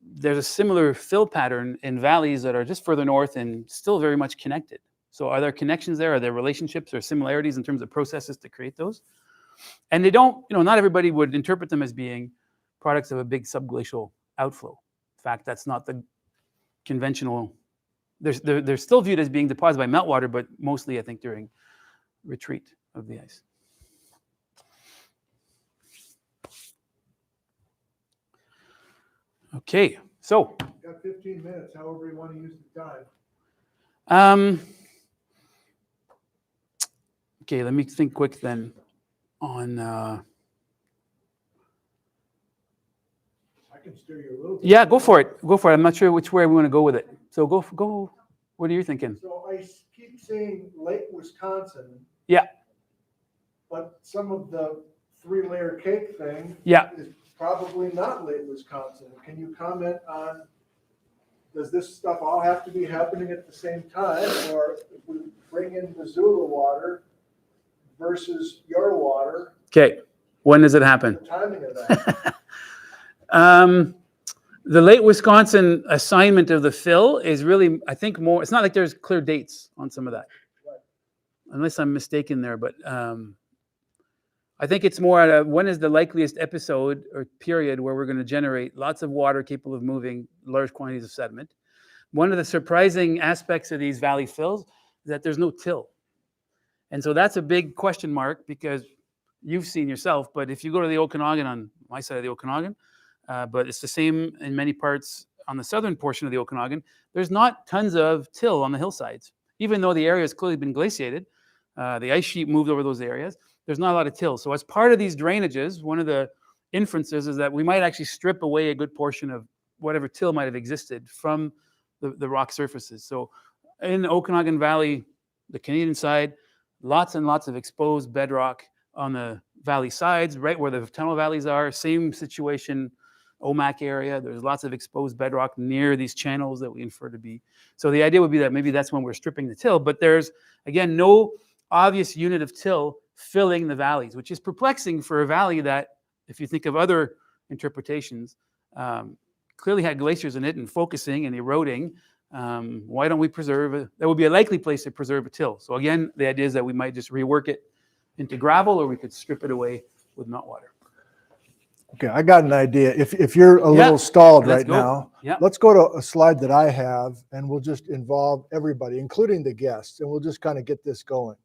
there's a similar fill pattern in valleys that are just further north and still very much connected. So are there connections there? Are there relationships or similarities in terms of processes to create those? And they don't, not everybody would interpret them as being products of a big subglacial outflow. In fact, that's not the conventional. They're still viewed as being deposited by meltwater, but mostly, I think, during retreat of the ice. Okay, so. Got 15 minutes, however you want to use the time. Okay, let me think quick then on. I can steer you a little bit. Yeah, go for it. Go for it. I'm not sure which way we want to go with it. So go. What are you thinking? So I keep seeing Lake Wisconsin. Yeah. But some of the 3-layer cake thing. Yeah. Is probably not Lake Wisconsin. Can you comment on, does this stuff all have to be happening at the same time? Or if we bring in Missoula water versus your water? Okay. When does it happen? The timing of that. The late Wisconsin assignment of the fill is really, I think, more. It's not like there's clear dates on some of that, Right. Unless I'm mistaken there. But I think it's more at when is the likeliest episode or period where we're going to generate lots of water capable of moving large quantities of sediment. One of the surprising aspects of these valley fills is that there's no till. And so that's a big question mark, because you've seen yourself, but if you go to the Okanogan, on my side of the Okanogan, but it's the same in many parts on the southern portion of the Okanogan, there's not tons of till on the hillsides. Even though the area has clearly been glaciated, the ice sheet moved over those areas, there's not a lot of till. So as part of these drainages, one of the inferences is that we might actually strip away a good portion of whatever till might have existed from the rock surfaces. So in the Okanogan Valley, the Canadian side, lots and lots of exposed bedrock on the valley sides, right where the tunnel valleys are. Same situation, Omak area. There's lots of exposed bedrock near these channels that we infer to be. So the idea would be that maybe that's when we're stripping the till. But there's, again, no obvious unit of till filling the valleys, which is perplexing for a valley that, if you think of other interpretations, clearly had glaciers in it and focusing and eroding. Why don't we preserve that would be a likely place to preserve a till. So again, the idea is that we might just rework it into gravel, or we could strip it away with meltwater. Okay, I got an idea. If you're a little stalled let's right go. now, Yeah. let's go to a slide that I have, and we'll just involve everybody, including the guests, and we'll just kind of get this going.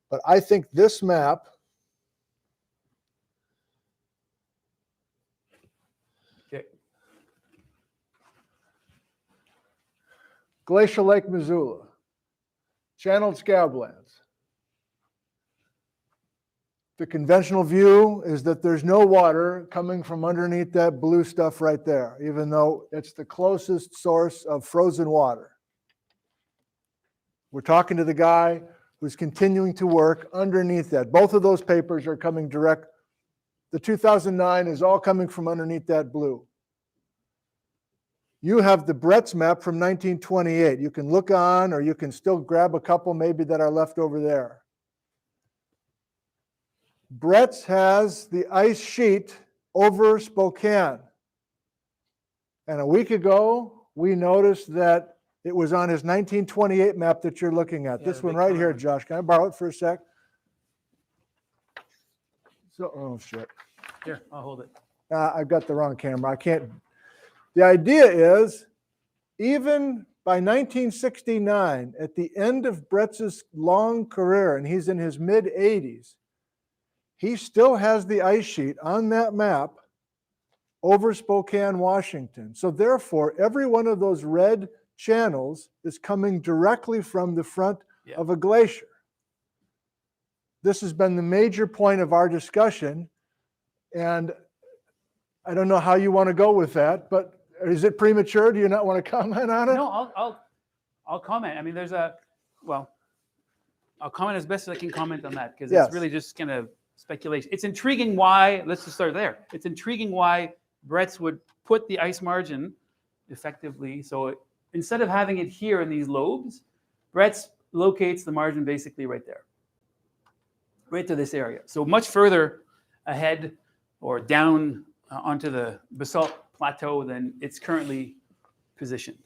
But I think this map Okay. Glacial Lake Missoula, channeled scablands. The conventional view is that there's no water coming from underneath that blue stuff right there, even though it's the closest source of frozen water. We're talking to the guy who's continuing to work underneath that. Both of those papers are coming direct. The 2009 is all coming from underneath that blue. You have the Brett's map from 1928. You can look on, or you can still grab a couple maybe that are left over there. Brett's has the ice sheet over Spokane. And a week ago, we noticed that it was on his 1928 map that you're looking at. Yeah, This the one big right here, corner. Josh. Can I borrow it for a sec? So, oh shit. Here, I'll hold it. I've got the wrong camera. I can't. The idea is, even by 1969, at the end of Brett's long career, and he's in his mid-80s, he still has the ice sheet on that map over Spokane, Washington. So therefore, every one of those red channels is coming directly from the front of a glacier. This has been the major point of our discussion, and I don't know how you want to go with that, but is it premature? Do you not want to comment on it? No, I'll comment. I mean, I'll comment as best as I can comment on that, because Yes. it's really just kind of speculation. It's intriguing why, let's just start there. It's intriguing why Bretts would put the ice margin effectively. So instead of having it here in these lobes, Bretts locates the margin basically right there, right to this area. So much further ahead or down onto the basalt plateau than it's currently positioned.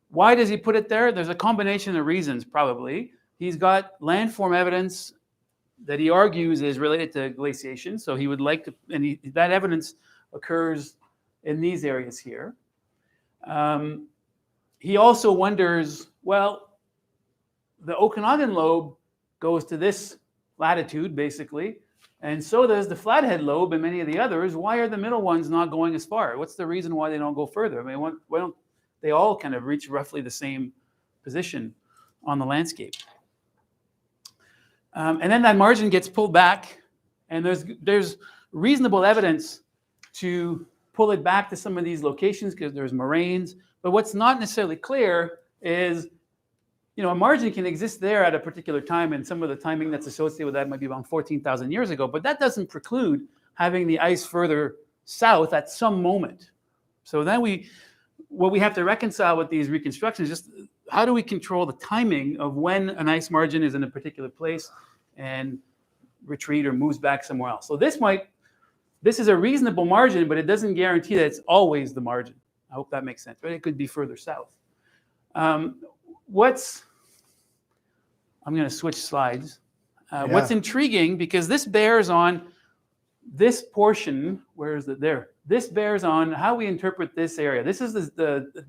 Why does he put it there? There's a combination of reasons, probably. He's got landform evidence that he argues is related to glaciation. So he would like to, and that evidence occurs in these areas here. He also wonders, well, the Okanogan lobe goes to this latitude, basically, and so does the Flathead lobe and many of the others. Why are the middle ones not going as far? What's the reason why they don't go further? I mean, why don't they all kind of reach roughly the same position on the landscape? And then that margin gets pulled back, and there's reasonable evidence to pull it back to some of these locations because there's moraines. But what's not necessarily clear is, a margin can exist there at a particular time, and some of the timing that's associated with that might be around 14,000 years ago. But that doesn't preclude having the ice further south at some moment. So then what we have to reconcile with these reconstructions is just how do we control the timing of when an ice margin is in a particular place and retreat or moves back somewhere else. So this is a reasonable margin, but it doesn't guarantee that it's always the margin. I hope that makes sense, right? It could be further south. I'm going to switch slides. What's intriguing, because this bears on this portion, where is it there? This bears on how we interpret this area. This is the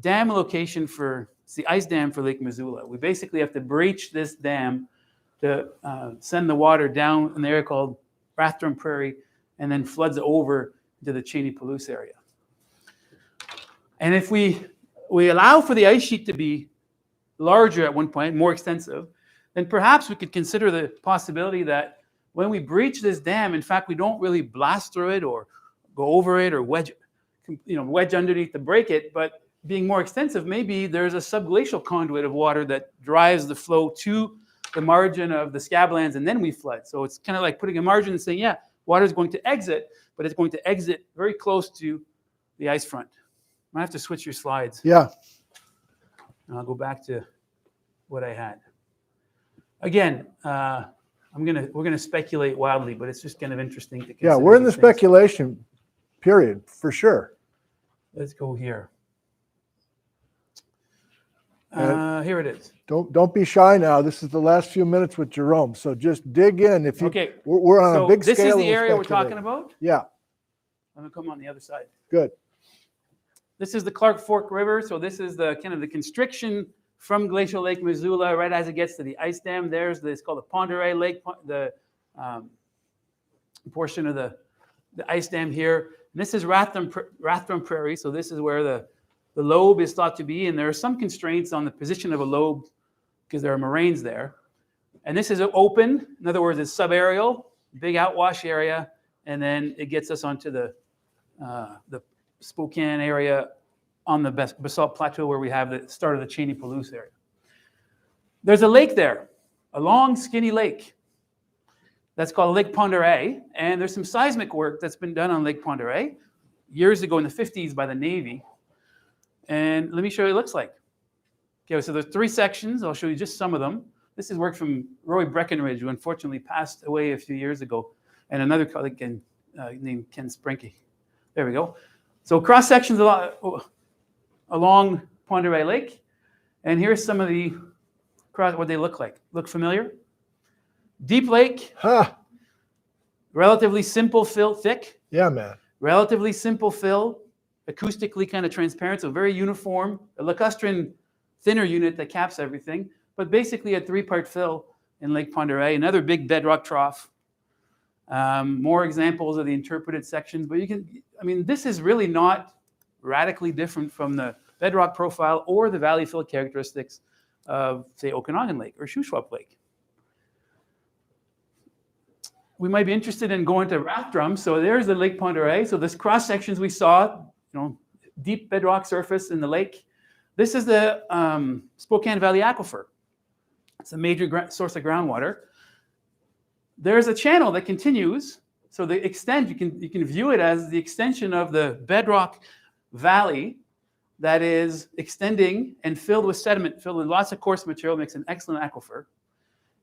dam location it's the ice dam for Lake Missoula. We basically have to breach this dam to send the water down an area called Rathdrum Prairie and then floods over to the Cheney-Palouse area. And if we allow for the ice sheet to be larger at one point, more extensive, then perhaps we could consider the possibility that when we breach this dam, in fact, we don't really blast through it or go over it or wedge underneath to break it, but being more extensive, maybe there's a subglacial conduit of water that drives the flow to the margin of the scablands, and then we flood. So it's kind of like putting a margin and saying, yeah, water is going to exit, but it's going to exit very close to the ice front. I might have to switch your slides. Yeah. And I'll go back to what I had. Again, we're gonna speculate wildly, but it's just kind of interesting to consider. Yeah, we're in the these things. speculation period for sure. Let's go here. And Here it is. don't be shy now. This is the last few minutes with Jerome, so just dig in. If you, Okay. we're on So a big this scale. is the of area we're speculating. talking about. Yeah, I'm gonna come on the other side. good. This is the Clark Fork River. So this is the kind of the constriction from Glacial Lake Missoula, right as it gets to the ice dam. It's called the Pend Oreille Lake, the portion of the ice dam here. And this is Rathdrum Prairie. So this is where the lobe is thought to be. And there are some constraints on the position of a lobe because there are moraines there. And this is open. In other words, it's subaerial, big outwash area. And then it gets us onto the Spokane area on the basalt plateau where we have the start of the Cheney-Palouse area. There's a lake there, a long, skinny lake. That's called Lake Pend Oreille. And there's some seismic work that's been done on Lake Pend Oreille years ago in the 50s by the Navy. And let me show you what it looks like. Okay, so there's 3 sections. I'll show you just some of them. This is work from Roy Breckenridge, who unfortunately passed away a few years ago, and another colleague named Ken Sprinky. There we go. So cross sections along Pend Oreille Lake, and here's some of what they look like. Look familiar? Deep lake, relatively simple fill, thick. Yeah, man. Relatively simple fill, acoustically kind of transparent, so very uniform. A lacustrine thinner unit that caps everything, but basically a 3-part fill in Lake Pend Oreille. Another big bedrock trough. More examples of the interpreted sections, but this is really not radically different from the bedrock profile or the valley fill characteristics of, say, Okanogan Lake or Shuswap Lake. We might be interested in going to Rathdrum. So there's the Lake Pend Oreille. So this cross sections we saw, deep bedrock surface in the lake. This is the Spokane Valley Aquifer. It's a major source of groundwater. There's a channel that continues. So the extent, you can view it as the extension of the bedrock valley that is extending and filled with sediment, filled with lots of coarse material, makes an excellent aquifer.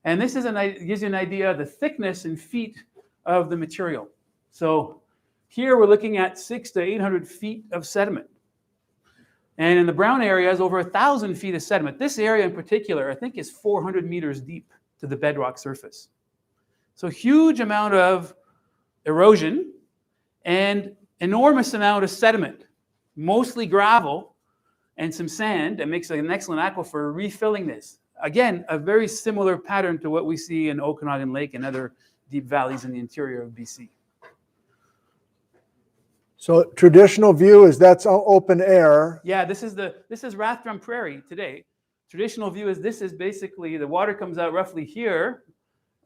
And this gives you an idea of the thickness in feet of the material. So here we're looking at 600 to 800 feet of sediment. And in the brown area is over 1,000 feet of sediment. This area in particular, I think, is 400 meters deep to the bedrock surface. So huge amount of erosion and enormous amount of sediment, mostly gravel and some sand that makes an excellent aquifer refilling this. Again, a very similar pattern to what we see in Okanogan Lake and other deep valleys in the interior of BC. So traditional view is that's open air. Yeah, this is Rathdrum Prairie today. Traditional view is this is basically the water comes out roughly here,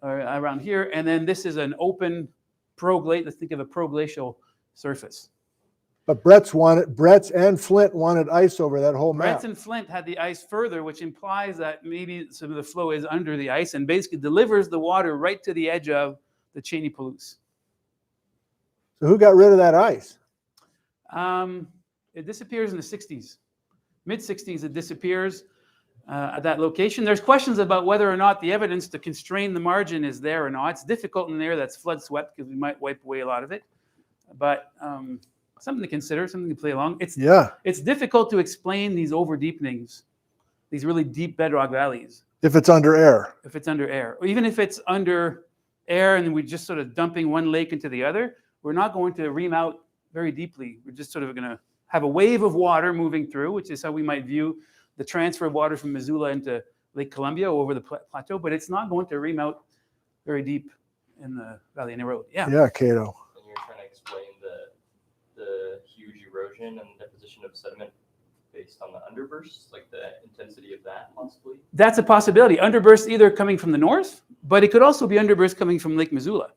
or around here, and then this is an open let's think of a proglacial surface. But Brett's and Flint wanted ice over that whole map. Brett's and Flint had the ice further, which implies that maybe some of the flow is under the ice and basically delivers the water right to the edge of the Cheney Palouse. So who got rid of that ice? It disappears in the 60s. Mid-60s, it disappears at that location. There's questions about whether or not the evidence to constrain the margin is there or not. It's difficult in there that's flood swept because we might wipe away a lot of it. But something to consider, something to play along. It's difficult to explain these over deepenings, these really deep bedrock valleys. If it's under air. If it's under air. Or even if it's under air and we're just sort of dumping one lake into the other, we're not going to ream out very deeply. We're just sort of going to have a wave of water moving through, which is how we might view the transfer of water from Missoula into Lake Columbia over the plateau, but it's not going to ream out very deep in the valley and erode. Yeah. Yeah, Cato. And you're trying to explain the huge erosion and deposition of sediment based on the underbursts, like the intensity of that possibly? That's a possibility. Underburst either coming from the north, but it could also be underburst coming from Lake Missoula.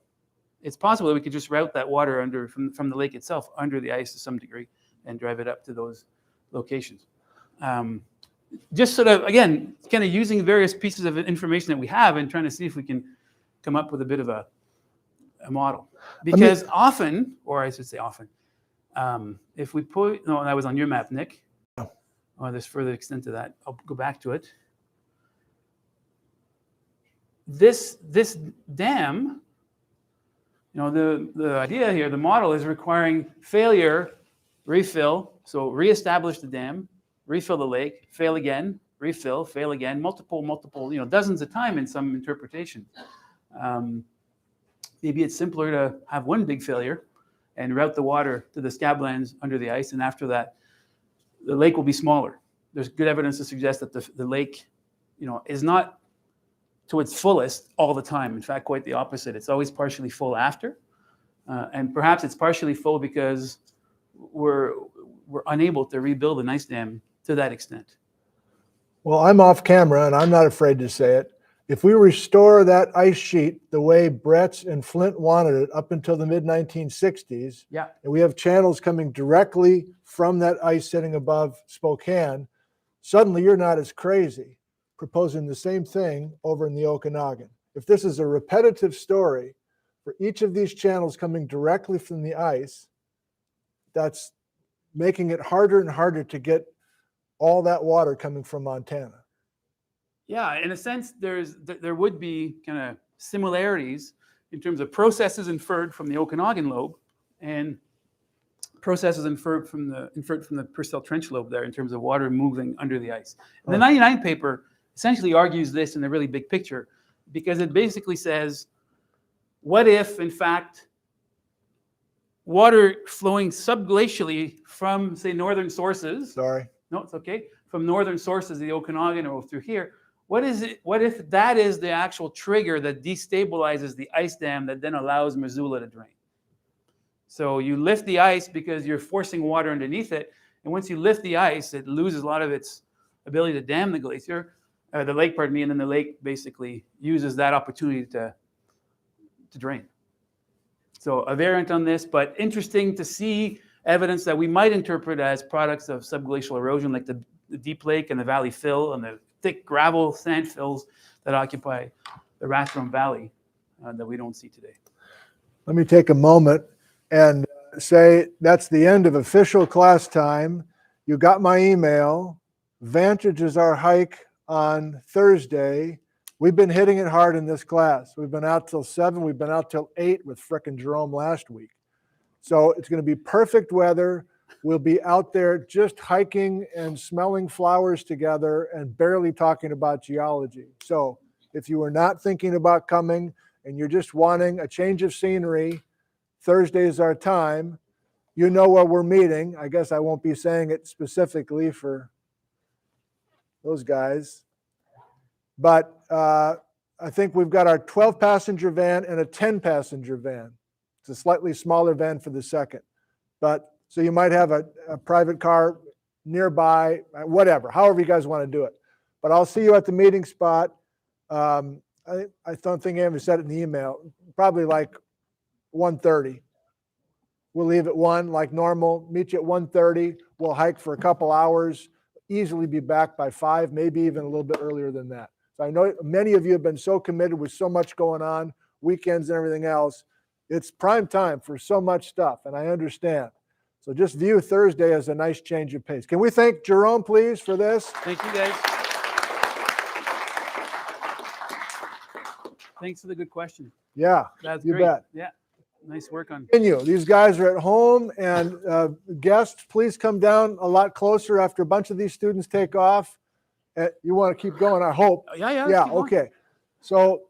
It's possible that we could just route that water from the lake itself under the ice to some degree and drive it up to those locations. Just sort of, again, kind of using various pieces of information that we have and trying to see if we can come up with a bit of a model. Because often, or I should say often, if we no, that was on your map, Nick. Oh, there's further extent to that. I'll go back to it. This dam, the idea here, the model is requiring failure, refill, so reestablish the dam, refill the lake, fail again, refill, fail again, multiple, dozens of times in some interpretation. Maybe it's simpler to have one big failure and route the water to the scablands under the ice, and after that, the lake will be smaller. There's good evidence to suggest that the lake, is not to its fullest all the time. In fact, quite the opposite. It's always partially full after, and perhaps it's partially full because we're unable to rebuild an ice dam to that extent. Well, I'm off camera, and I'm not afraid to say it. If we restore that ice sheet the way Brett's and Flint wanted it up until the mid-1960s, yeah, and we have channels coming directly from that ice sitting above Spokane, suddenly you're not as crazy proposing the same thing over in the Okanogan. If this is a repetitive story for each of these channels coming directly from the ice, that's making it harder and harder to get all that water coming from Montana. Yeah, in a sense, there would be kind of similarities in terms of processes inferred from the Okanogan lobe and processes inferred from the Purcell Trench lobe there in terms of water moving under the ice. And the 99 paper essentially argues this in a really big picture because it basically says, what if, in fact, water flowing subglacially from, say, northern sources. Sorry. No, it's okay. From northern sources, the Okanogan or through here, what is it? What if that is the actual trigger that destabilizes the ice dam that then allows Missoula to drain? So you lift the ice because you're forcing water underneath it, and once you lift the ice, it loses a lot of its ability to dam the glacier, the lake, pardon me, and then the lake basically uses that opportunity to drain. So a variant on this, but interesting to see evidence that we might interpret as products of subglacial erosion, like the deep lake and the valley fill and the thick gravel sand fills that occupy the Rathdrum Valley that we don't see today. Let me take a moment and say that's the end of official class time. You got my email. Vantage is our hike on Thursday. We've been hitting it hard in this class. We've been out till 7. We've been out till 8 with frickin' Jerome last week. So it's going to be perfect weather. We'll be out there just hiking and smelling flowers together and barely talking about geology. So if you were not thinking about coming and you're just wanting a change of scenery, Thursday is our time. You know where we're meeting. I guess I won't be saying it specifically for those guys. But I think we've got our 12-passenger van and a 10-passenger van. It's a slightly smaller van for the second. But so you might have a private car nearby, whatever, however you guys want to do it. But I'll see you at the meeting spot. I don't think Andrew said it in the email, probably like 1:30. We'll leave at 1 like normal, meet you at 1:30. We'll hike for a couple hours, easily be back by 5, maybe even a little bit earlier than that. So I know many of you have been so committed with so much going on, weekends and everything else. It's prime time for so much stuff, and I understand. So just view Thursday as a nice change of pace. Can we thank Jerome, please, for this? Thank you, guys. Thanks for the good question. Yeah, That's you great. bet. Yeah, nice work on. Continue. These guys are at home, and guests, please come down a lot closer after a bunch of these students take off. You want to keep going, I hope. Yeah, yeah. Yeah, keep going. okay. So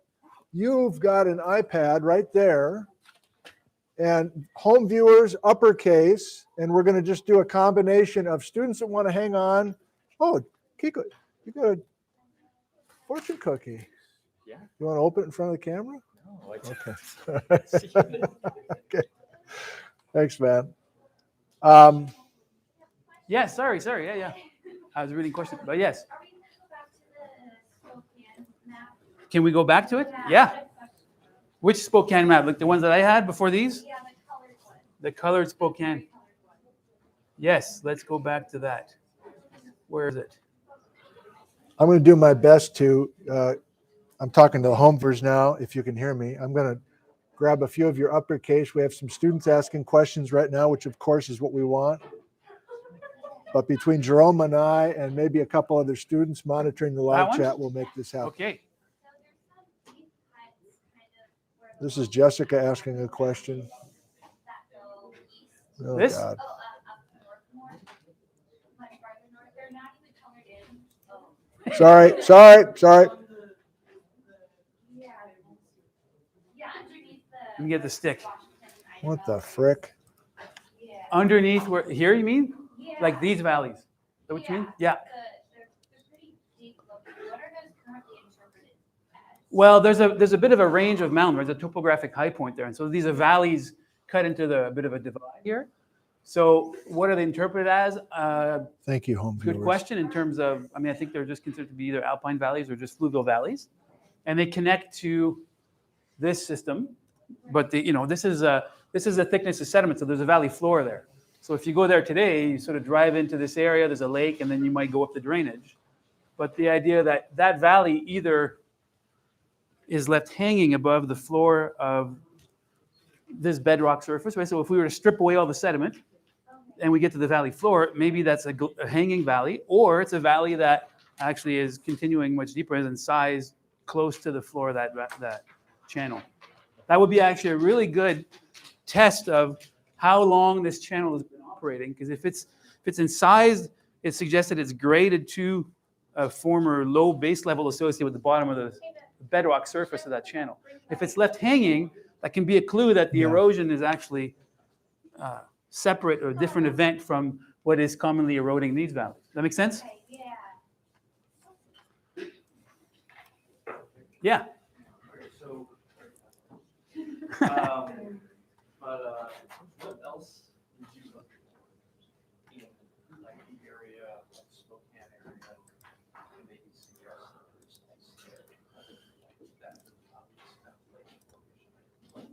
you've got an iPad right there, and home viewers, uppercase, and we're going to just do a combination of students that want to hang on. Oh, Kiko, you got a fortune cookie. Yeah. You want to open it in front of the camera? No, Okay. Okay. Thanks, man. Yeah, sorry. Yeah. I was reading questions, but yes. Are we gonna go back to the Spokane map? Can we go back to it? Yeah. Which Spokane map? Like the ones that I had before these? Yeah, the colored one. The colored Spokane. Very colored one. Yes, let's go back to that. Where is it? I'm going to do my best to, I'm talking to the homevers now, if you can hear me. I'm going to grab a few of your uppercase. We have some students asking questions right now, which of course is what we want. But between Jerome and I, and maybe a couple other students monitoring the live one? chat, we'll make this happen. Okay. So there's some deep cuts kind of where This is Jessica asking a question. that go east. Oh, This? God. Oh, up north more. Like farther north, they're not even colored in. Oh. Sorry. Yeah. Yeah, underneath the. Let me get the stick. Washington, What the Idaho. frick? Yeah. Underneath where here you mean? Yeah. Like these valleys. Is that what you mean? Yeah. They're pretty deep looking. What are those currently interpreted as? Well, there's a bit of a range of mountains. There's a topographic high point there, and so these are valleys cut into a bit of a divide here. So what are they interpreted as? Thank you, home Good viewers. question. In terms of, I mean, I think they're just considered to be either alpine valleys or just fluvial valleys, and they connect to this system. But this is a thickness of sediment, so there's a valley floor there. So if you go there today, you sort of drive into this area. There's a lake, and then you might go up the drainage. But the idea that valley either is left hanging above the floor of this bedrock surface, right? So if we were to strip away all the sediment and we get to the valley floor, maybe that's a hanging valley, or it's a valley that actually is continuing much deeper in size close to the floor of that channel. That would be actually a really good test of how long this channel has been operating, because if it's in size, it suggests that it's graded to a former low base level associated with the bottom of the bedrock surface of that channel. If it's left hanging, that can be a clue that the erosion is actually separate or different event from what is commonly eroding these valleys. Does that make sense? Okay, yeah. Yeah. Okay, so, what else would you look in, like the area, like Spokane area, and maybe see our servers there, that obvious kind of like.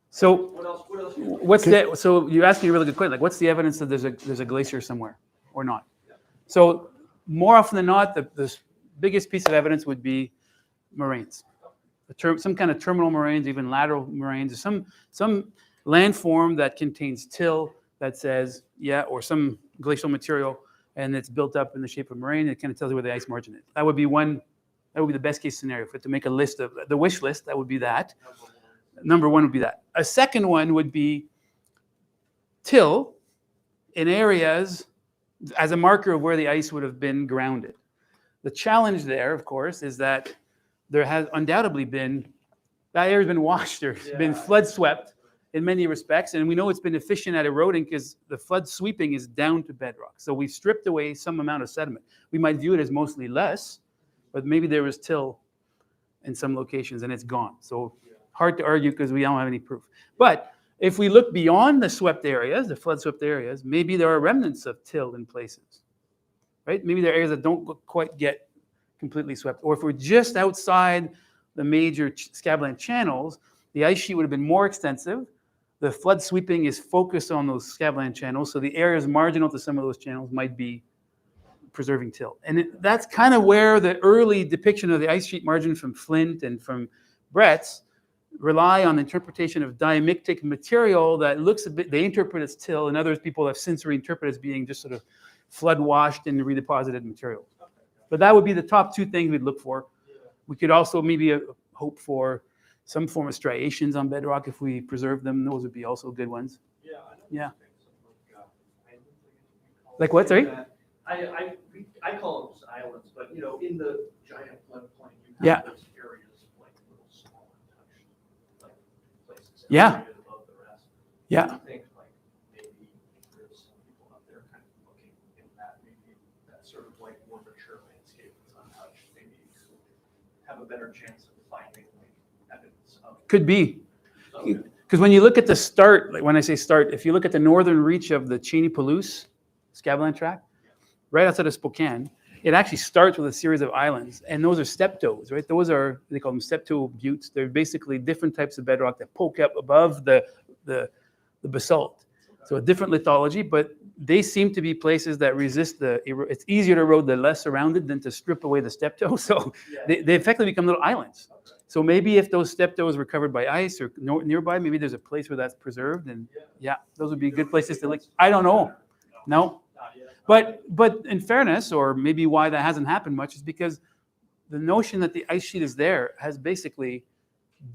So What else? so you're asking a really good question. Like, what's the evidence that there's a glacier somewhere or not? So more often than not, the biggest piece of evidence would be moraines, some kind of terminal moraines, even lateral moraines, or some landform that contains till that says, yeah, or some glacial material, and it's built up in the shape of moraine. It kind of tells you where the ice margin is. That would be the best case scenario. For it to make a list of the wish list, that would be that. Number one would be that. A second one would be till in areas as a marker of where the ice would have been grounded. The challenge there, of course, is that there has undoubtedly been, that area has been washed, there's been flood swept in many respects, and we know it's been efficient at eroding because the flood sweeping is down to bedrock. So we've stripped away some amount of sediment. We might view it as mostly less, but maybe there was till in some locations and it's gone. So hard to argue because we don't have any proof. But if we look beyond the swept areas, the flood swept areas, maybe there are remnants of till in places, right? Maybe there are areas that don't quite get completely swept. Or if we're just outside the major scabland channels, the ice sheet would have been more extensive. The flood sweeping is focused on those scabland channels, so the areas marginal to some of those channels might be preserving till. And that's kind of where the early depiction of the ice sheet margin from Flint and from Brett's rely on interpretation of diamictic material that looks a bit, they interpret as till, and other people have since reinterpreted as being just sort of flood washed and redeposited material. But that would be the top two things we'd look for. We could also maybe hope for some form of striations on bedrock if we preserve them. Those would be also good ones. Yeah. Like what, sorry? I call them islands, but in the giant floodplain, you Yeah. have those areas like little small untouched like places. Yeah. elevated above the rest. Yeah. I think like maybe there's some people out there kind of looking in that maybe that sort of like more mature landscape that's untouched, maybe have a better chance of finding like evidence of. Could be. something. Because when you look at the start, like when I say start, if you look at the northern reach of the Cheney-Palouse Scabland Tract, right outside of Spokane, it actually starts with a series of islands, and those are steptoes, right? Those are, they call them steptoe buttes. They're basically different types of bedrock that poke up above the basalt. So a different lithology, but they seem to be places that resist it's easier to erode the less surrounded than to strip away the steptoe. So they effectively become little islands. So maybe if those steptoes were covered by ice or nearby, maybe there's a place where that's preserved, and yeah, those would be good places to look. I don't know. No. But in fairness, or maybe why that hasn't happened much, is because the notion that the ice sheet is there has basically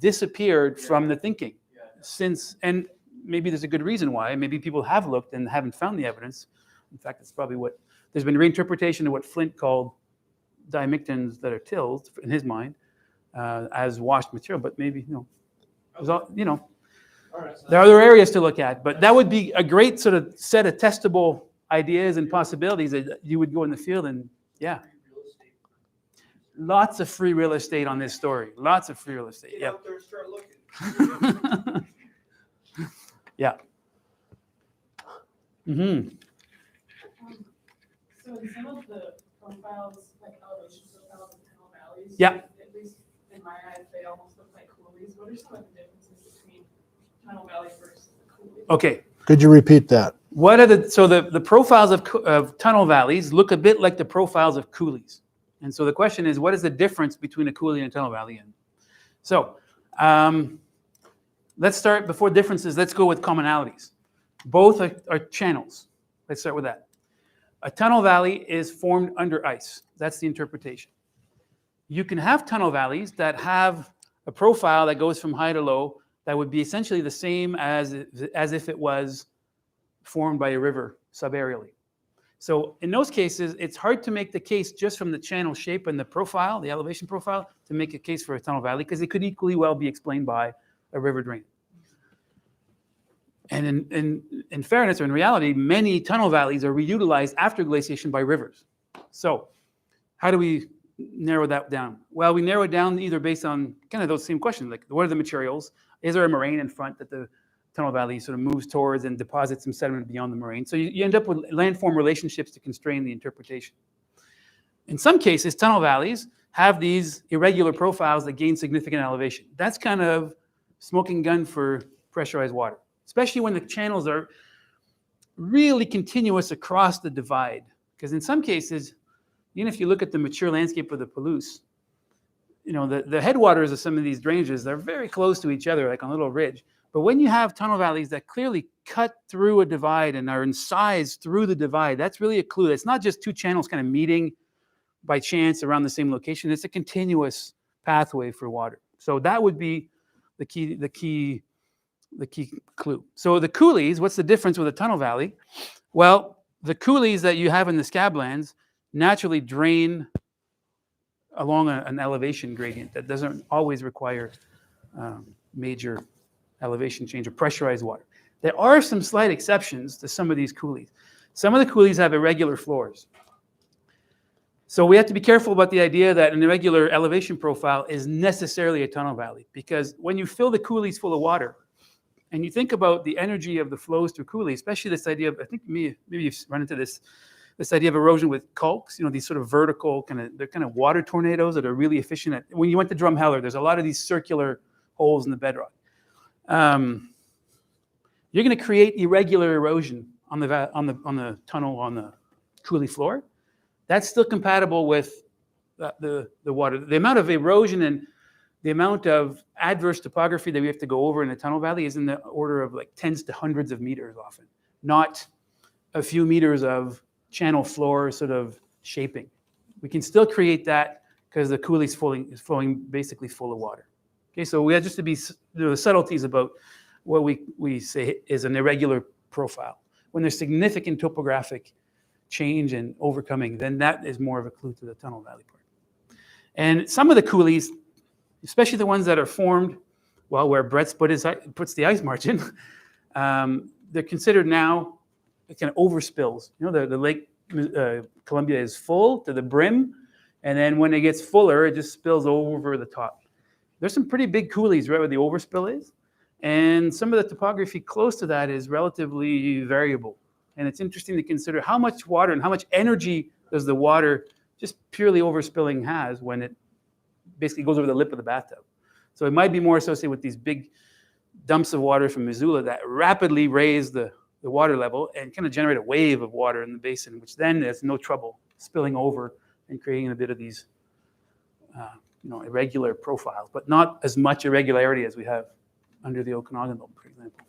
disappeared from the thinking since, and maybe there's a good reason why. Maybe people have looked and haven't found the evidence. In fact, it's probably there's been reinterpretation of what Flint called diamictons that are tills in his mind as washed material, but maybe, there are other areas to look at, but that would be a great sort of set of testable ideas and possibilities that you would go in the field and, yeah. Lots of free real estate on this story. Lots of free real estate. Get Yeah. out there and start looking. Yeah. Mm-hmm. So in some of the profiles, like elevation profiles in tunnel valleys, Yeah. at least in my eyes, they almost look like coulees. What are some of the differences between tunnel valleys versus the coulees? Okay. Could you repeat that? The profiles of tunnel valleys look a bit like the profiles of coulees. And so the question is, what is the difference between a coulee and a tunnel valley? And so let's start, before differences, let's go with commonalities. Both are channels. Let's start with that. A tunnel valley is formed under ice. That's the interpretation. You can have tunnel valleys that have a profile that goes from high to low that would be essentially the same as if it was formed by a river subaerially. So in those cases, it's hard to make the case just from the channel shape and the profile, the elevation profile, to make a case for a tunnel valley, because it could equally well be explained by a river drain. And in fairness, or in reality, many tunnel valleys are reutilized after glaciation by rivers. So how do we narrow that down? Well, we narrow it down either based on kind of those same questions, like what are the materials? Is there a moraine in front that the tunnel valley sort of moves towards and deposits some sediment beyond the moraine? So you end up with landform relationships to constrain the interpretation. In some cases, tunnel valleys have these irregular profiles that gain significant elevation. That's kind of smoking gun for pressurized water, especially when the channels are really continuous across the divide. Because in some cases, even if you look at the mature landscape of the Palouse, you know, the headwaters of some of these drainages, they're very close to each other, like on a little ridge. But when you have tunnel valleys that clearly cut through a divide and are incised through the divide, that's really a clue. It's not just two channels kind of meeting by chance around the same location. It's a continuous pathway for water. So that would be the key clue. So the coulees, what's the difference with a tunnel valley? Well, the coulees that you have in the scablands naturally drain along an elevation gradient that doesn't always require major elevation change or pressurized water. There are some slight exceptions to some of these coulees. Some of the coulees have irregular floors. So we have to be careful about the idea that an irregular elevation profile is necessarily a tunnel valley, because when you fill the coulees full of water, and you think about the energy of the flows through coulees, especially this idea of, I think maybe you've run into this idea of erosion with calcs, you know, these sort of vertical they're kind of water tornadoes that are really efficient at, when you went to Drumheller, there's a lot of these circular holes in the bedrock. You're going to create irregular erosion on the tunnel, on the coulee floor. That's still compatible with the water. The amount of erosion and the amount of adverse topography that we have to go over in a tunnel valley is in the order of like tens to hundreds of meters often, not a few meters of channel floor sort of shaping. We can still create that because the coulee is flowing basically full of water. Okay, so we have just to be, there are subtleties about what we say is an irregular profile. When there's significant topographic change and overcoming, then that is more of a clue to the tunnel valley part. And some of the coulees, especially the ones that are formed, well, where Brett's puts the ice margin, they're considered now kind of overspills. You know, the Lake Columbia is full to the brim, and then when it gets fuller, it just spills over the top. There's some pretty big coulees right where the overspill is, and some of the topography close to that is relatively variable. And it's interesting to consider how much water and how much energy does the water just purely overspilling has when it basically goes over the lip of the bathtub. So it might be more associated with these big dumps of water from Missoula that rapidly raise the water level and kind of generate a wave of water in the basin, which then there's no trouble spilling over and creating a bit of these irregular profiles, but not as much irregularity as we have under the Okanogan Dome, for example.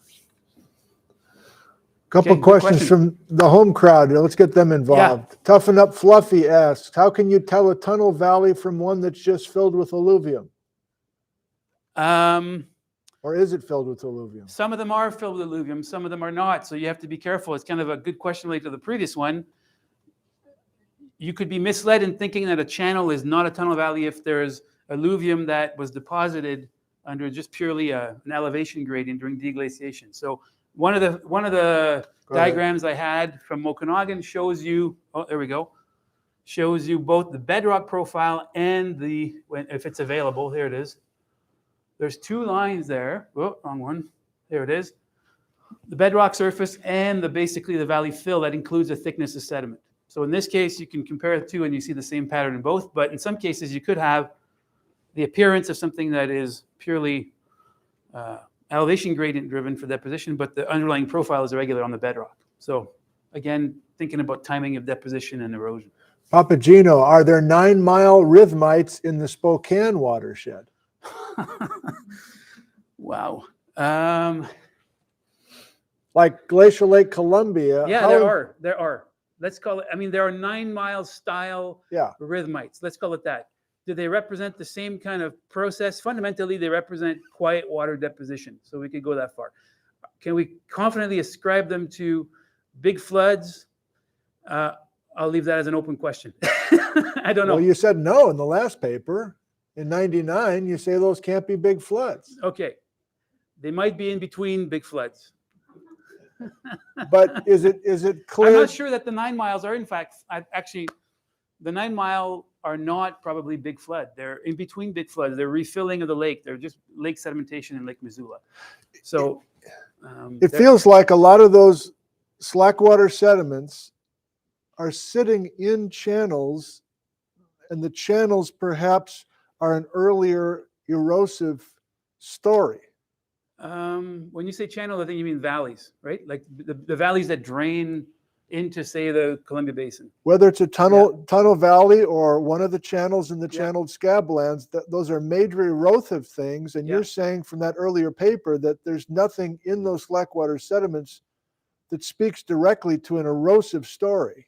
Couple Okay, questions from the home crowd. Let's get them involved. Yeah. Toughen Up Fluffy asks, how can you tell a tunnel valley from one that's just filled with alluvium? Or is it filled with alluvium? Some of them are filled with alluvium, some of them are not. So you have to be careful. It's kind of a good question related to the previous one. You could be misled in thinking that a channel is not a tunnel valley if there's alluvium that was deposited under just purely an elevation gradient during deglaciation. So one of the diagrams I had from Okanogan shows you, oh, there we go, shows you both the bedrock profile and if it's available, there it is. There's two lines there. Oh, wrong one. There it is. The bedrock surface and basically the valley fill that includes the thickness of sediment. So in this case, you can compare the two and you see the same pattern in both, but in some cases you could have the appearance of something that is purely elevation gradient driven for deposition, but the underlying profile is irregular on the bedrock. So again, thinking about timing of deposition and erosion. Papagino, are there 9-mile rhythmites in the Spokane watershed? Wow. Like Glacial Lake Columbia. Yeah, there are. Let's call it, there are 9-mile style rhythmites. Let's call it that. Do they represent the same kind of process? Fundamentally, they represent quiet water deposition. So we could go that far. Can we confidently ascribe them to big floods? I'll leave that as an open question. I don't know. Well, you said no in the last paper. In 99, you say those can't be big floods. Okay. They might be in between big floods. But is it clear? I'm not sure that the 9 miles are, in fact, actually, the 9-mile are not probably big flood. They're in between big floods. They're refilling of the lake. They're just lake sedimentation in Lake Missoula. So It feels like a lot of those slackwater sediments are sitting in channels, and the channels perhaps are an earlier erosive story. When you say channels, I think you mean valleys, right? Like the valleys that drain into, say, the Columbia Basin. Whether it's a tunnel valley or one of the channels in the Yeah. channeled scablands, those are major erosive things. And Yeah. you're saying from that earlier paper that there's nothing in those slackwater sediments that speaks directly to an erosive story,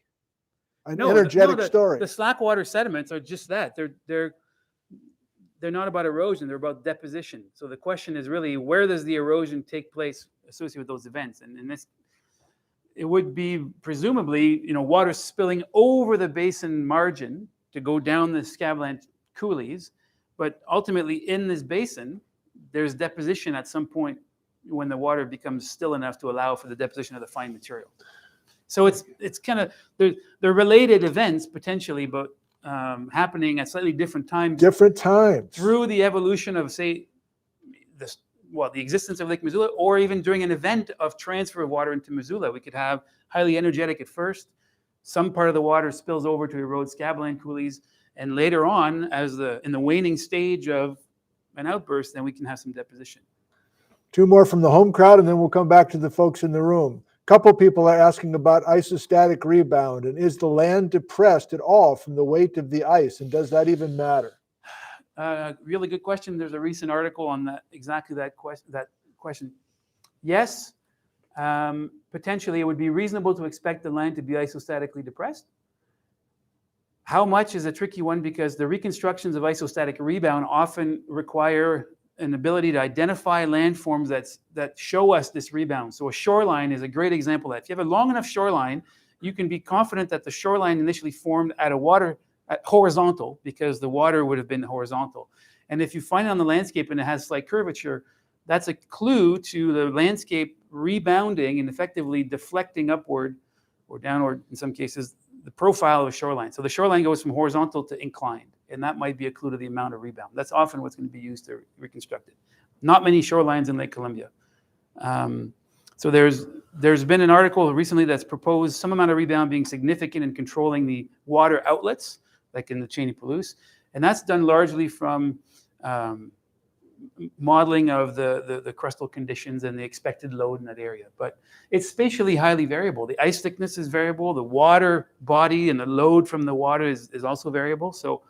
an energetic story. The slackwater sediments are just that. They're not about erosion. They're about deposition. So the question is really, where does the erosion take place associated with those events? And in this, it would be presumably, water spilling over the basin margin to go down the scabland coulees. But ultimately, in this basin, there's deposition at some point when the water becomes still enough to allow for the deposition of the fine material. So it's kind of, they're related events potentially, but happening at slightly different times. Different times. Through the evolution of, say, the existence of Lake Missoula, or even during an event of transfer of water into Missoula. We could have highly energetic at first. Some part of the water spills over to erode scabland coulees, and later on, in the waning stage of an outburst, then we can have some deposition. 2 more from the home crowd, and then we'll come back to the folks in the room. A couple people are asking about isostatic rebound, and is the land depressed at all from the weight of the ice, and does that even matter? Really good question. There's a recent article on that question. Yes, potentially it would be reasonable to expect the land to be isostatically depressed. How much is a tricky one, because the reconstructions of isostatic rebound often require an ability to identify landforms that show us this rebound. So a shoreline is a great example of that. If you have a long enough shoreline, you can be confident that the shoreline initially formed at horizontal, because the water would have been horizontal. And if you find it on the landscape and it has slight curvature, that's a clue to the landscape rebounding and effectively deflecting upward or downward, in some cases, the profile of a shoreline. So the shoreline goes from horizontal to inclined, and that might be a clue to the amount of rebound. That's often what's going to be used to reconstruct it. Not many shorelines in Lake Columbia. So there's been an article recently that's proposed some amount of rebound being significant in controlling the water outlets, like in the Cheney-Palouse, and that's done largely from modeling of the crustal conditions and the expected load in that area. But it's spatially highly variable. The ice thickness is variable. The water body and the load from the water is also variable. So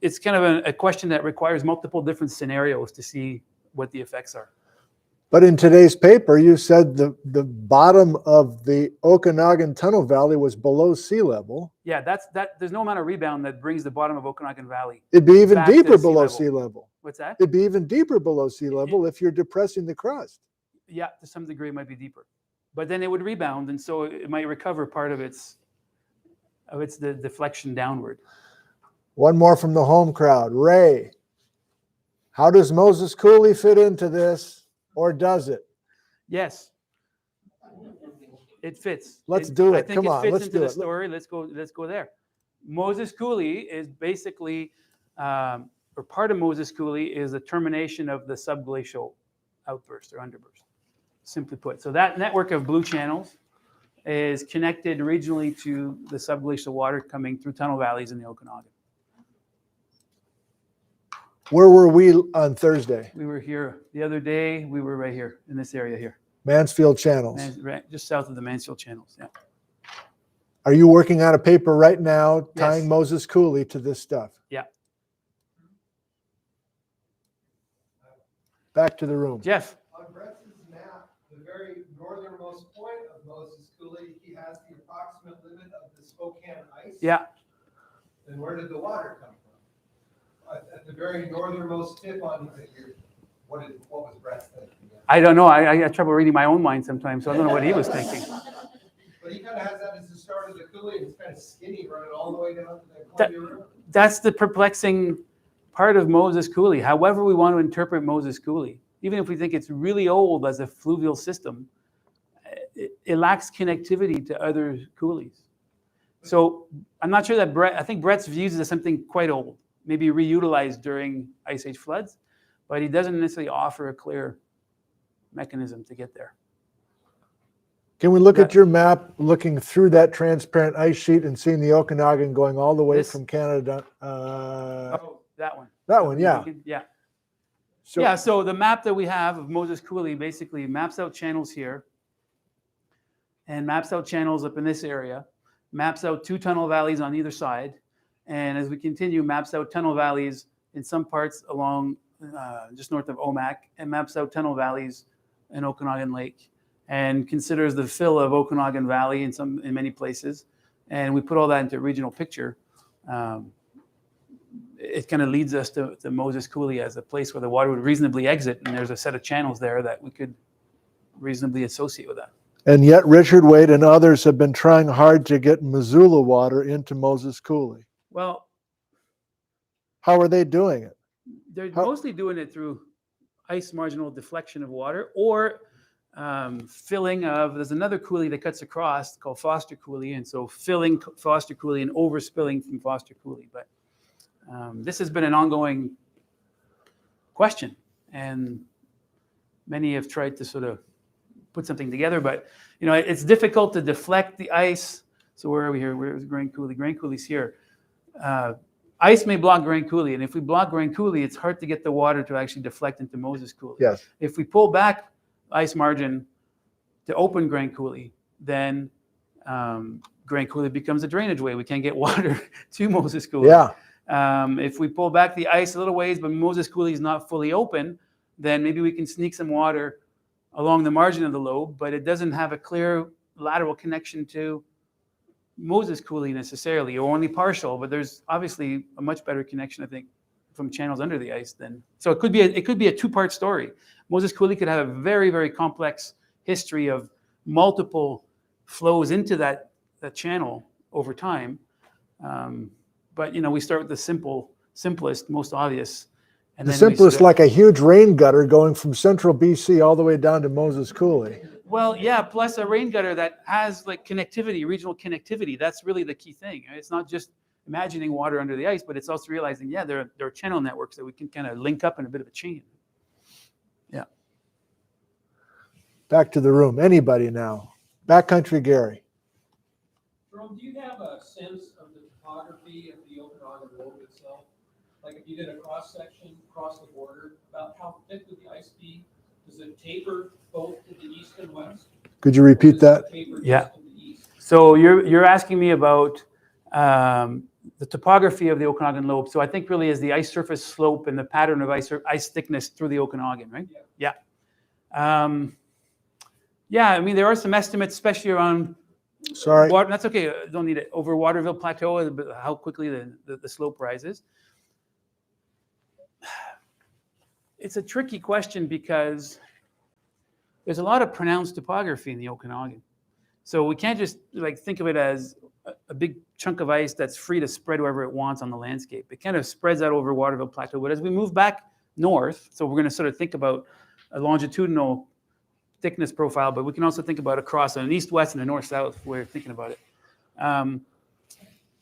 it's kind of a question that requires multiple different scenarios to see what the effects are. But in today's paper, you said the bottom of the Okanogan Tunnel Valley was below sea level. Yeah, there's no amount of rebound that brings the bottom of Okanogan Valley. It'd be even back to deeper sea below level. sea level. What's that? It'd be even deeper below sea level if you're depressing the crust. Yeah, to some degree it might be deeper. But then it would rebound, and so it might recover part of its the deflection downward. One more from the home crowd. Ray, how does Moses Coulee fit into this? Or does it? Yes, it fits. Let's do it. I think Come it on, fits let's into do the it. story. Let's go there. Moses Coulee is basically, or part of Moses Coulee is the termination of the subglacial outburst or underburst, simply put. So that network of blue channels is connected regionally to the subglacial water coming through tunnel valleys in the Okanogan. Where were we on Thursday? We were here the other day. We were right here in this area here, Mansfield Channels. right, just south of the Mansfield channels. Yeah. Are you working on a paper right now tying Yes. Moses Coulee to this stuff? Yeah. Back to the room. Jeff. On Brett's map, the very northernmost point of Moses Coulee, he has the approximate limit of the Spokane ice. Yeah. Then where did the water come from? At the very northernmost tip on here, what was Brett's thinking? I don't know. I got trouble reading my own mind sometimes, so I don't know what he was thinking. But he kind of has that as the start of the coulee, and it's kind of skinny running all the way down to the Columbia River. That's the perplexing part of Moses Coulee. However we want to interpret Moses Coulee, even if we think it's really old as a fluvial system, it lacks connectivity to other coulees. So I'm not sure that I think Brett's views is something quite old, maybe reutilized during Ice Age floods, but he doesn't necessarily offer a clear mechanism to get there. Can we look Yeah. at your map, looking through that transparent ice sheet and seeing the Okanogan going all the way This? from Canada? Oh, that one. That one, yeah. Yeah. So, Yeah, so the map that we have of Moses Coulee basically maps out channels here and maps out channels up in this area, maps out 2 tunnel valleys on either side, and as we continue, maps out tunnel valleys in some parts along just north of Omak, and maps out tunnel valleys in Okanogan Lake, and considers the fill of Okanogan Valley in many places, and we put all that into a regional picture. It kind of leads us to Moses Coulee as a place where the water would reasonably exit, and there's a set of channels there that we could reasonably associate with that. and yet Richard Wade and others have been trying hard to get Missoula water into Moses Coulee. Well, How are they doing it? they're How- mostly doing it through ice marginal deflection of water or filling of, there's another coulee that cuts across called Foster Coulee, and so filling Foster Coulee and overspilling from Foster Coulee. But this has been an ongoing question, and many have tried to sort of put something together, but you know, it's difficult to deflect the ice. So where are we here? Where's Grand Coulee? Grand Coulee's here. Ice may block Grand Coulee, and if we block Grand Coulee, it's hard to get the water to actually deflect into Moses Coulee. Yes. If we pull back ice margin to open Grand Coulee, then Grand Coulee becomes a drainage way. We can't get water to Moses Coulee. Yeah. If we pull back the ice a little ways, but Moses Coulee is not fully open, then maybe we can sneak some water along the margin of the lobe, but it doesn't have a clear lateral connection to Moses Coulee necessarily, or only partial, but there's obviously a much better connection, I think, from channels under the ice than. So it could be a two-part story. Moses Coulee could have a very, very complex history of multiple flows into that channel over time. But you know, we start with the simplest, most obvious. And The then we simplest, sort like a huge rain gutter going from central BC all the way down to Moses Coulee. Well, yeah, plus a rain gutter that has like connectivity, regional connectivity. That's really the key thing. It's not just imagining water under the ice, but it's also realizing, yeah, there are channel networks that we can kind of link up in a bit of a chain. Yeah. Back to the room. Anybody now? Backcountry Gary. Jerome, do you have a sense of the topography of the Okanogan Lobe itself? Like if you did a cross section across the border, about how thick would the ice be? Does it taper both to the east and west? Could you repeat that? Yeah. So you're asking me about the topography of the Okanogan Lobe. So I think really is the ice surface slope and the pattern of ice thickness through the Okanogan, right? Yeah. Yeah, I mean, there are some estimates, especially around Sorry. water. That's okay, don't need it. Over Waterville Plateau, how quickly the slope rises. It's a tricky question because there's a lot of pronounced topography in the Okanogan. So we can't just like think of it as a big chunk of ice that's free to spread wherever it wants on the landscape. It kind of spreads out over Waterville Plateau. But as we move back north, so we're going to sort of think about a longitudinal thickness profile, but we can also think about across an east-west and a north-south way of thinking about it.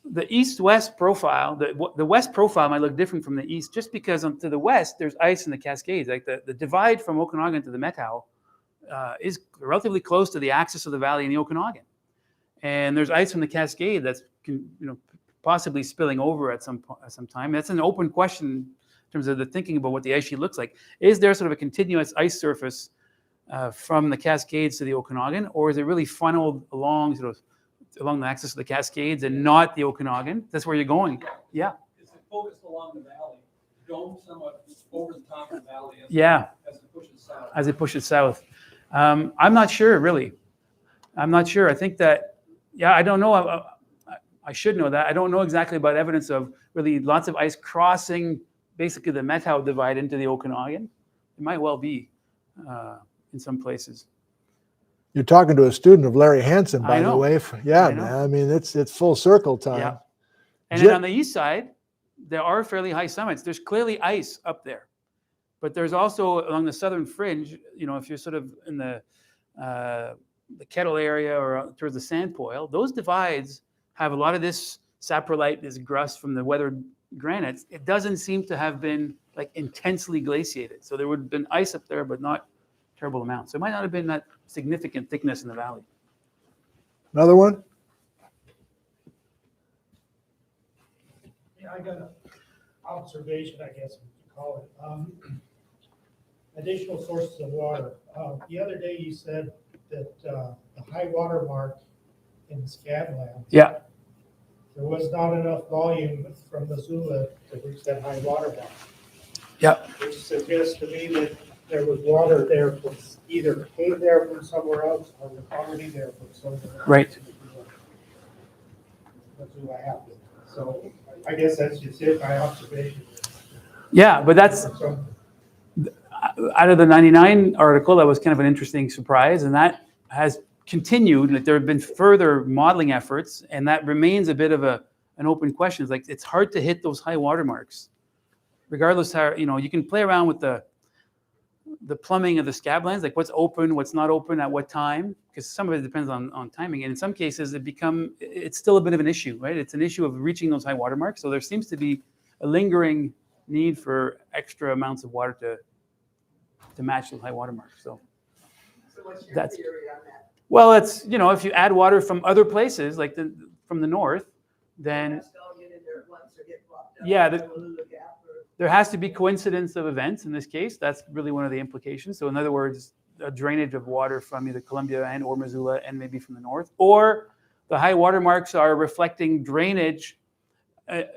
The east-west profile, the west profile might look different from the east just because to the west, there's ice in the Cascades. Like the divide from Okanogan to the Methow is relatively close to the axis of the valley in the Okanogan. And there's ice from the Cascade that's possibly spilling over at some time. That's an open question in terms of the thinking about what the ice sheet looks like. Is there sort of a continuous ice surface from the Cascades to the Okanogan, or is it really funneled along along the axis of the Cascades and not the Okanogan? That's where you're going. Yeah. Is it focused along the valley, domed somewhat over the top of the valley as it pushes south? As it pushes south. I'm not sure, really. I'm not sure. I think that, I don't know. I should know that. I don't know exactly about evidence of really lots of ice crossing basically the Methow divide into the Okanogan. It might well be in some places. You're talking to a student of Larry Hansen, by the way. Yeah, I know. man. I mean, it's full circle time. Yeah. And then on the east side, there are fairly high summits. There's clearly ice up there. But there's also along the southern fringe, if you're sort of in the Kettle area or towards the Sandpoil, those divides have a lot of this saprolite, this grust from the weathered granites, it doesn't seem to have been like intensely glaciated. So there would have been ice up there, but not terrible amounts. So it might not have been that significant thickness in the valley. Another one? Yeah, I got an observation, I guess we could call it. Additional sources of water. The other day you said that the high water mark in the Scabland, Yeah. there was not enough volume from Missoula to reach that high water mark. Yeah. Which suggests to me that there was water there from either came there from somewhere else or was already there from somewhere else. Right. Missoula happened. So I guess that's just it, my observation. Yeah, but that's So, out of the 99 article, that was kind of an interesting surprise, and that has continued. Like there have been further modeling efforts, and that remains a bit of an open question. It's like it's hard to hit those high water marks, regardless how you can play around with the plumbing of the scablands, like what's open, what's not open at what time, because some of it depends on timing, and in some cases it's still a bit of an issue, right? It's an issue of reaching those high water marks. So there seems to be a lingering need for extra amounts of water to match those high water marks. So what's your that's theory on that? well, it's if you add water from other places, like from the north, then Has to all get in there at once or get blocked up? Yeah, By the Lula Gap or- there has to be coincidence of events in this case. That's really one of the implications. So in other words, a drainage of water from either Columbia and or Missoula and maybe from the north, or the high water marks are reflecting drainage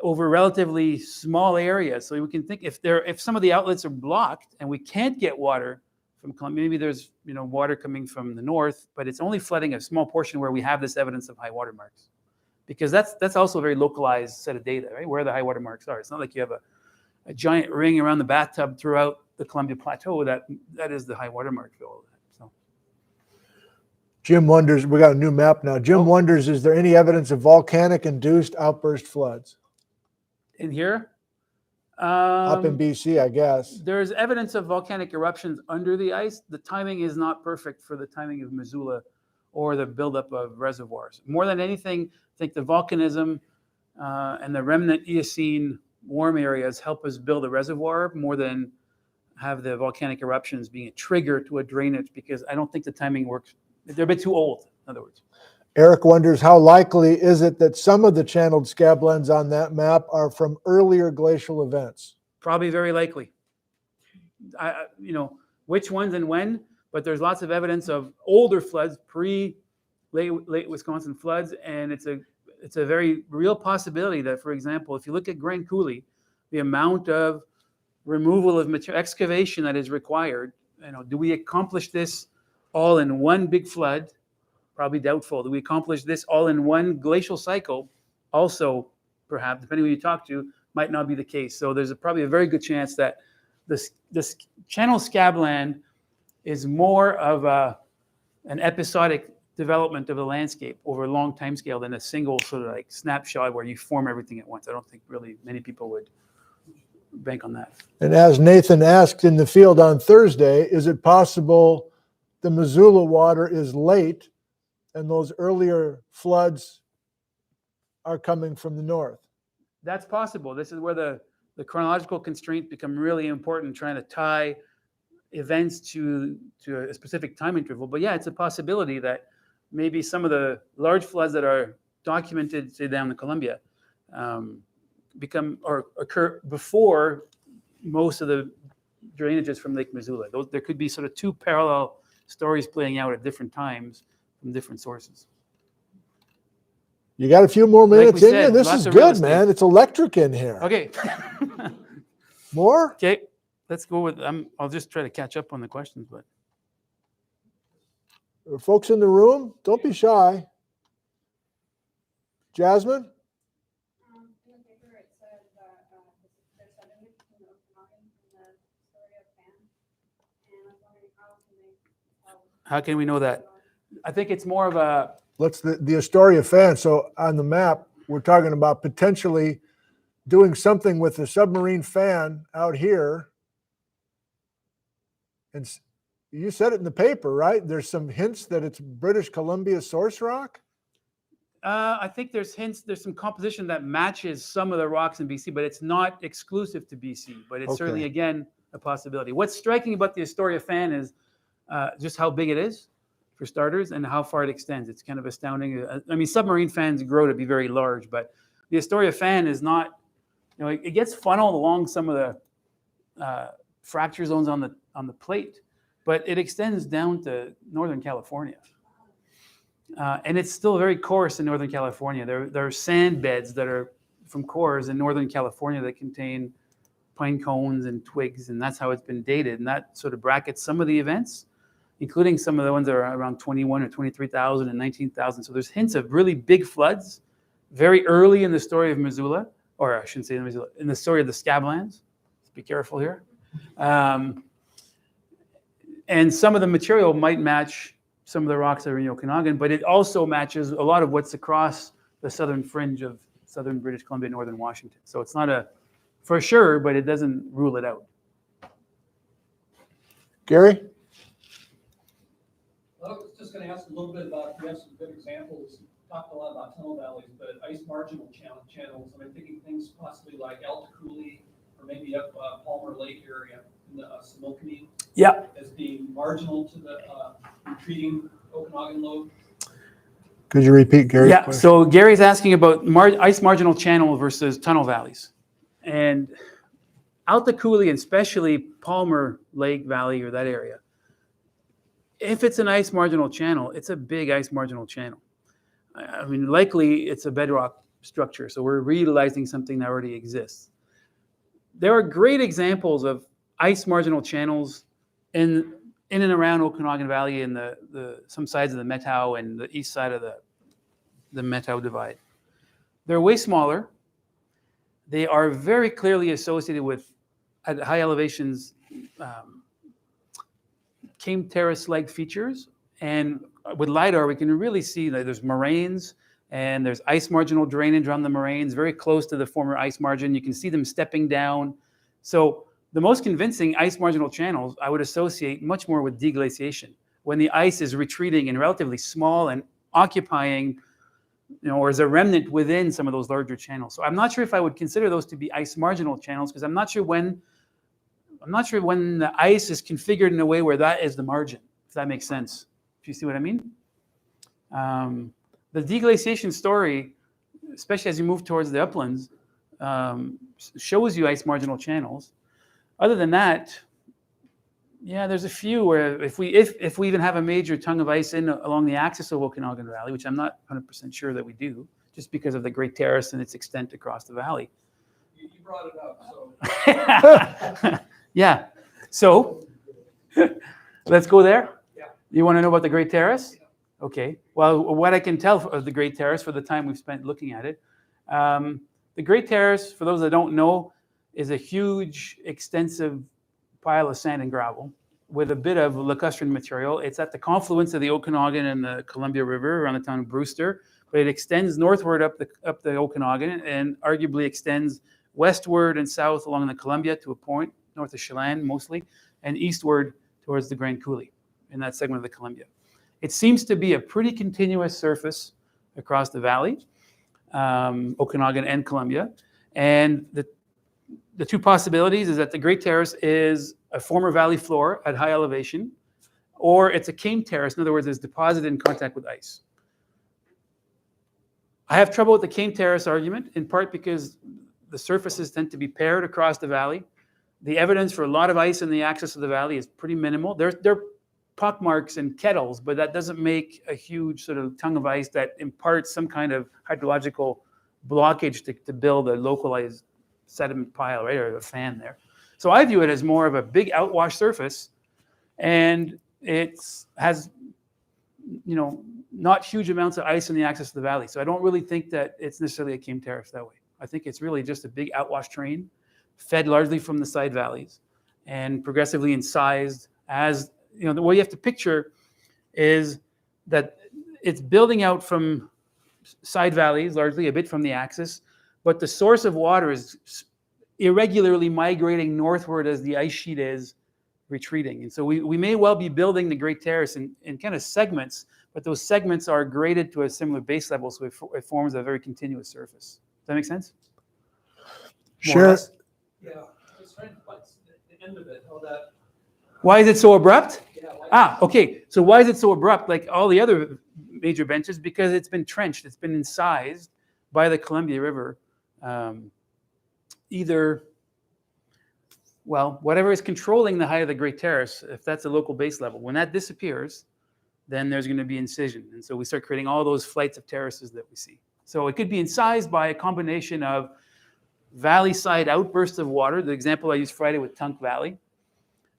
over relatively small areas. So we can think if some of the outlets are blocked and we can't get water from Columbia, maybe there's water coming from the north, but it's only flooding a small portion where we have this evidence of high water marks, because that's also a very localized set of data, right? Where the high water marks are. It's not like you have a giant ring around the bathtub throughout the Columbia Plateau that is the high water mark for all of that. So Jim wonders, we got a new map now. Jim wonders, is there any evidence of volcanic induced outburst floods? in here, Up in BC, I guess. there's evidence of volcanic eruptions under the ice. The timing is not perfect for the timing of Missoula or the buildup of reservoirs. More than anything, I think the volcanism and the remnant Eocene warm areas help us build a reservoir more than have the volcanic eruptions being a trigger to a drainage, because I don't think the timing works. They're a bit too old, in other words. Eric wonders, how likely is it that some of the channeled scablands on that map are from earlier glacial events? Probably very likely. Which ones and when, but there's lots of evidence of older floods, late Wisconsin floods, and it's a very real possibility that, for example, if you look at Grand Coulee, the amount of removal of material, excavation that is required, do we accomplish this all in one big flood? Probably doubtful. Do we accomplish this all in one glacial cycle? Also, perhaps, depending on who you talk to, might not be the case. So there's probably a very good chance that this channel scabland is more of an episodic development of the landscape over a long time scale than a single sort of like snapshot where you form everything at once. I don't think really many people would bank on that. And as Nathan asked in the field on Thursday, is it possible the Missoula water is late and those earlier floods are coming from the north? That's possible. This is where the chronological constraints become really important, trying to tie events to a specific time interval. But yeah, it's a possibility that maybe some of the large floods that are documented, say, down the Columbia, become or occur before most of the drainages from Lake Missoula. There could be sort of two parallel stories playing out at different times from different sources. You got a few more Like minutes we in said, you? This lots is of real good, estate. man. It's electric in here. Okay. More? Okay. Let's go with, I'll just try to catch up on the questions, but. Folks in the room, don't be shy. Jasmine? In the paper, it said that there's sediment in the Okanogan in the story of Fan. And I was wondering how can they tell? How can we know that? I think it's more of a, Let's the Astoria fan. So on the map, we're talking about potentially doing something with the submarine fan out here. And you said it in the paper, right? There's some hints that it's British Columbia source rock. I think there's hints, there's some composition that matches some of the rocks in BC, but it's not exclusive to BC, but it's certainly, Okay. again, a possibility. What's striking about the Astoria fan is just how big it is, for starters, and how far it extends. It's kind of astounding. I mean, submarine fans grow to be very large, but the Astoria fan is not, it gets funneled along some of the fracture zones on the plate, but it extends down to Northern California. And it's still very coarse in Northern California. There are sand beds that are from cores in Northern California that contain pine cones and twigs, and that's how it's been dated. And that sort of brackets some of the events, including some of the ones that are around 21 or 23,000 and 19,000. So there's hints of really big floods very early in the story of Missoula, or I shouldn't say Missoula, in the story of the Scablands. Let's be careful here. And some of the material might match some of the rocks that are in the Okanogan, but it also matches a lot of what's across the southern fringe of southern British Columbia, northern Washington. So it's not a for sure, but it doesn't rule it out. Gary? Well, I was just going to ask a little bit about, you have some good examples. You talked a lot about tunnel valleys, but ice marginal channels. I'm thinking things possibly like Alta-Cooley or maybe up Palmer Lake area in the Similkameen. Yeah. As being marginal to the retreating Okanogan load. Could you repeat Gary's Yeah, question? so Gary's asking about ice marginal channel versus tunnel valleys. And Alta-Cooley, and especially Palmer Lake Valley or that area, if it's an ice marginal channel, it's a big ice marginal channel. I mean, likely it's a bedrock structure, so we're reutilizing something that already exists. There are great examples of ice marginal channels in and around Okanogan Valley in the some sides of the Methow and the east side of the Methow Divide. They're way smaller. They are very clearly associated with, at high elevations, Cane Terrace-like features. And with LiDAR, we can really see that there's moraines and there's ice marginal drainage on the moraines, very close to the former ice margin. You can see them stepping down. So the most convincing ice marginal channels I would associate much more with deglaciation, when the ice is retreating and relatively small and occupying, or as a remnant within some of those larger channels. So I'm not sure if I would consider those to be ice marginal channels, because I'm not sure when the ice is configured in a way where that is the margin, if that makes sense. Do you see what I mean? The deglaciation story, especially as you move towards the uplands, shows you ice marginal channels. Other than that, yeah, there's a few where if we even have a major tongue of ice in along the axis of Okanogan Valley, which I'm not 100% sure that we do, just because of the Great Terrace and its extent across the valley. You brought it up, so. Yeah. So let's go there. Yeah. You want to know about the Great Terrace? Yeah. Okay. Well, what I can tell of the Great Terrace for the time we've spent looking at it, the Great Terrace, for those that don't know, is a huge, extensive pile of sand and gravel with a bit of lacustrine material. It's at the confluence of the Okanogan and the Columbia River around the town of Brewster, but it extends northward up the Okanogan and arguably extends westward and south along the Columbia to a point, north of Chelan mostly, and eastward towards the Grand Coulee in that segment of the Columbia. It seems to be a pretty continuous surface across the valley, Okanogan and Columbia. And the two possibilities is that the Great Terrace is a former valley floor at high elevation, or it's a cane terrace. In other words, it's deposited in contact with ice. I have trouble with the cane terrace argument, in part because the surfaces tend to be paired across the valley. The evidence for a lot of ice in the axis of the valley is pretty minimal. There are pockmarks and kettles, but that doesn't make a huge sort of tongue of ice that imparts some kind of hydrological blockage to build a localized sediment pile, right, or a fan there. So I view it as more of a big outwash surface, and it has, not huge amounts of ice in the axis of the valley. So I don't really think that it's necessarily a cane terrace that way. I think it's really just a big outwash terrain, fed largely from the side valleys, and progressively incised as, the way you have to picture is that it's building out from side valleys, largely a bit from the axis, but the source of water is irregularly migrating northward as the ice sheet is retreating. And so we may well be building the Great Terrace in kind of segments, but those segments are graded to a similar base level, so it forms a very continuous surface. Does that make sense? More or Sure. less? Yeah, I was trying to, what's the end of it, how that, Why is it so abrupt? yeah. Okay. So why is it so abrupt, like all the other major benches? Because it's been trenched, it's been incised by the Columbia River. Whatever is controlling the height of the Great Terrace, if that's a local base level, when that disappears, then there's going to be incision. And so we start creating all those flights of terraces that we see. So it could be incised by a combination of valley side outbursts of water. The example I used Friday with Tunk Valley.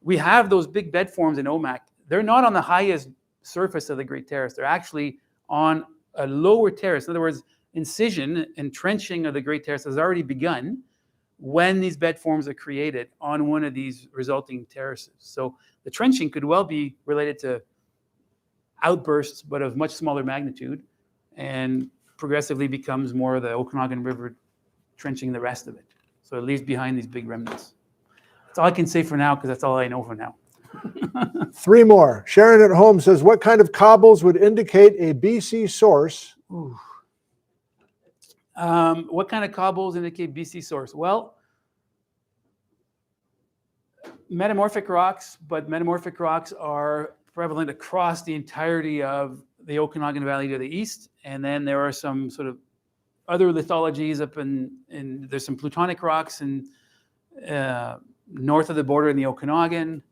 We have those big bed forms in OMAC. They're not on the highest surface of the Great Terrace. They're actually on a lower terrace. In other words, incision and trenching of the Great Terrace has already begun when these bed forms are created on one of these resulting terraces. So the trenching could well be related to outbursts, but of much smaller magnitude, and progressively becomes more of the Okanogan River trenching the rest of it. So it leaves behind these big remnants. That's all I can say for now, because that's all I know for now. 3 more. Sharon at home says, what kind of cobbles would indicate a BC source? What kind of cobbles indicate BC source? Well, metamorphic rocks, but metamorphic rocks are prevalent across the entirety of the Okanogan Valley to the east. And then there are some sort of other lithologies up in there's some plutonic rocks in north of the border in the Okanogan,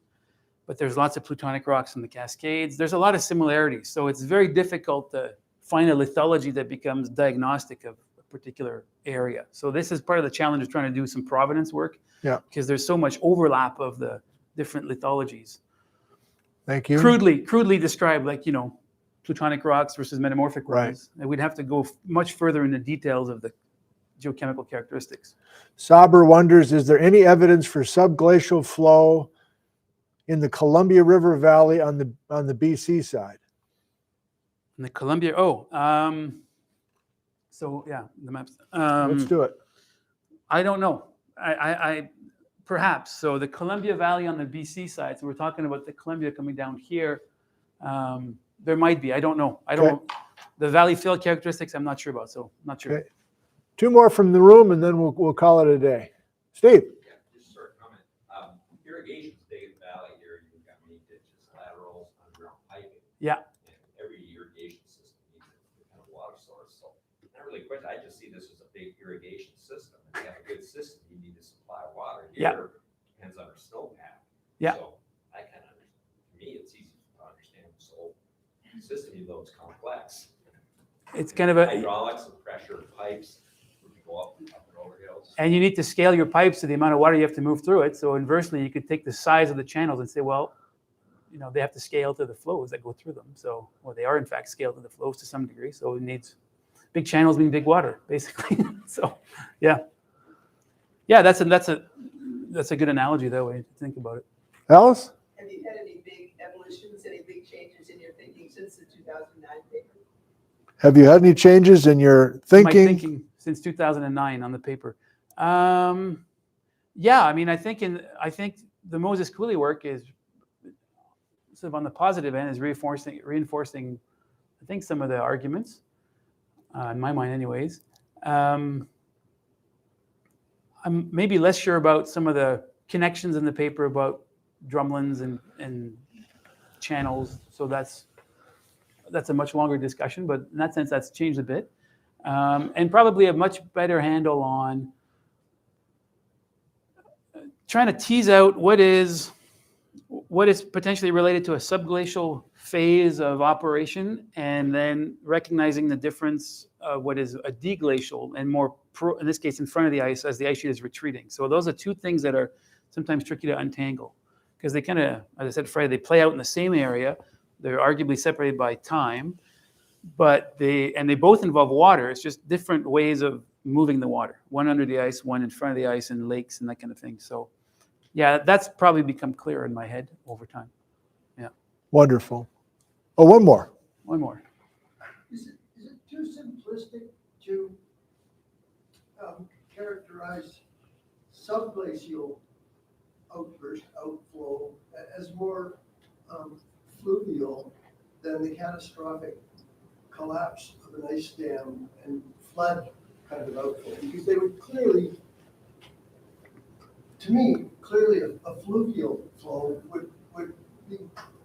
but there's lots of plutonic rocks in the Cascades. There's a lot of similarities. So it's very difficult to find a lithology that becomes diagnostic of a particular area. So this is part of the challenge of trying to do some provenance work. Yeah. Because there's so much overlap of the different lithologies. Thank you. Crudely described, like, plutonic rocks versus metamorphic rocks. Right. And we'd have to go much further into details of the geochemical characteristics. Saber wonders, is there any evidence for subglacial flow in the Columbia River Valley on the BC side? And the Columbia, so yeah, the maps. Let's do it. I don't know. I perhaps. So the Columbia Valley on the BC side, so we're talking about the Columbia coming down here. There might be. I don't know. I don't. Okay. The valley fill characteristics, I'm not sure about. So not sure. Okay. 2 more from the room, and then we'll call it a day. Steve. Yeah, just a short comment. Irrigation today in the valley here, you've got many ditches, laterals, underground piping. Yeah. And every irrigation system needs a kind of water source. So not really a question. I just see this as a big irrigation system. If you have a good system, you need to supply water. Yeah. Here, depends on our snowpack. Yeah. So I kind of, to me, it's easy to understand. So system, even though it's complex. It's kind of a hydraulics and pressure pipes. Go up and over hills. And you need to scale your pipes to the amount of water you have to move through it. So inversely, you could take the size of the channels and say, well, they have to scale to the flows that go through them. So, well, they are in fact scaled to the flows to some degree. So it needs big channels mean big water, basically. So, yeah, that's a good analogy that way to think about it. Alice? Have you had any big evolutions, any big changes in your thinking since the 2009 paper? Have you had any changes in your thinking? My thinking since 2009 on the paper. Yeah, I mean, I think the Moses Cooley work is sort of on the positive end, is reinforcing, I think, some of the arguments, in my mind anyways. I'm maybe less sure about some of the connections in the paper about drumlins and channels. So that's a much longer discussion, but in that sense, that's changed a bit. And probably a much better handle on trying to tease out what is potentially related to a subglacial phase of operation, and then recognizing the difference of what is a deglacial and more, in this case, in front of the ice as the ice sheet is retreating. So those are 2 things that are sometimes tricky to untangle, because they kind of, as I said Friday, they play out in the same area. They're arguably separated by time, but they both involve water. It's just different ways of moving the water. One under the ice, one in front of the ice, in lakes and that kind of thing. So, yeah, that's probably become clearer in my head over time. Yeah. Wonderful. Oh, one more. One more. Is it too simplistic to characterize subglacial outburst, outflow as more fluvial than the catastrophic collapse of an ice dam and flood kind of outflow, because they would clearly, to me, clearly a fluvial flow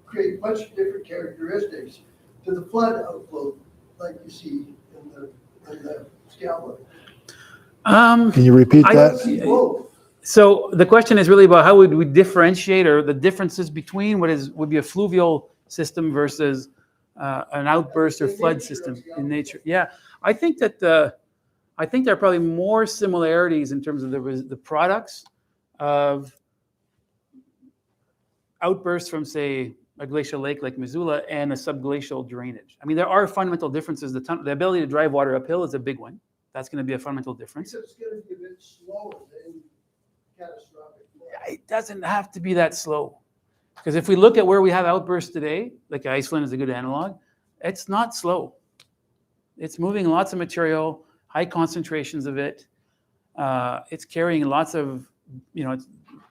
create much different characteristics to the flood outflow like you see in the scala. Can you repeat I that? see both. So the question is really about how would we differentiate, or the differences between would be a fluvial system versus an outburst or flood system in nature. Yeah, I think that I think there are probably more similarities in terms of the products of outbursts from, say, a glacial lake like Missoula and a subglacial drainage. I mean, there are fundamental differences. The ability to drive water uphill is a big one. That's going to be a fundamental difference. It's going to be a bit slower than catastrophic flood. It doesn't have to be that slow. Because if we look at where we have outbursts today, like Iceland is a good analog, it's not slow. It's moving lots of material, high concentrations of it. It's carrying lots of,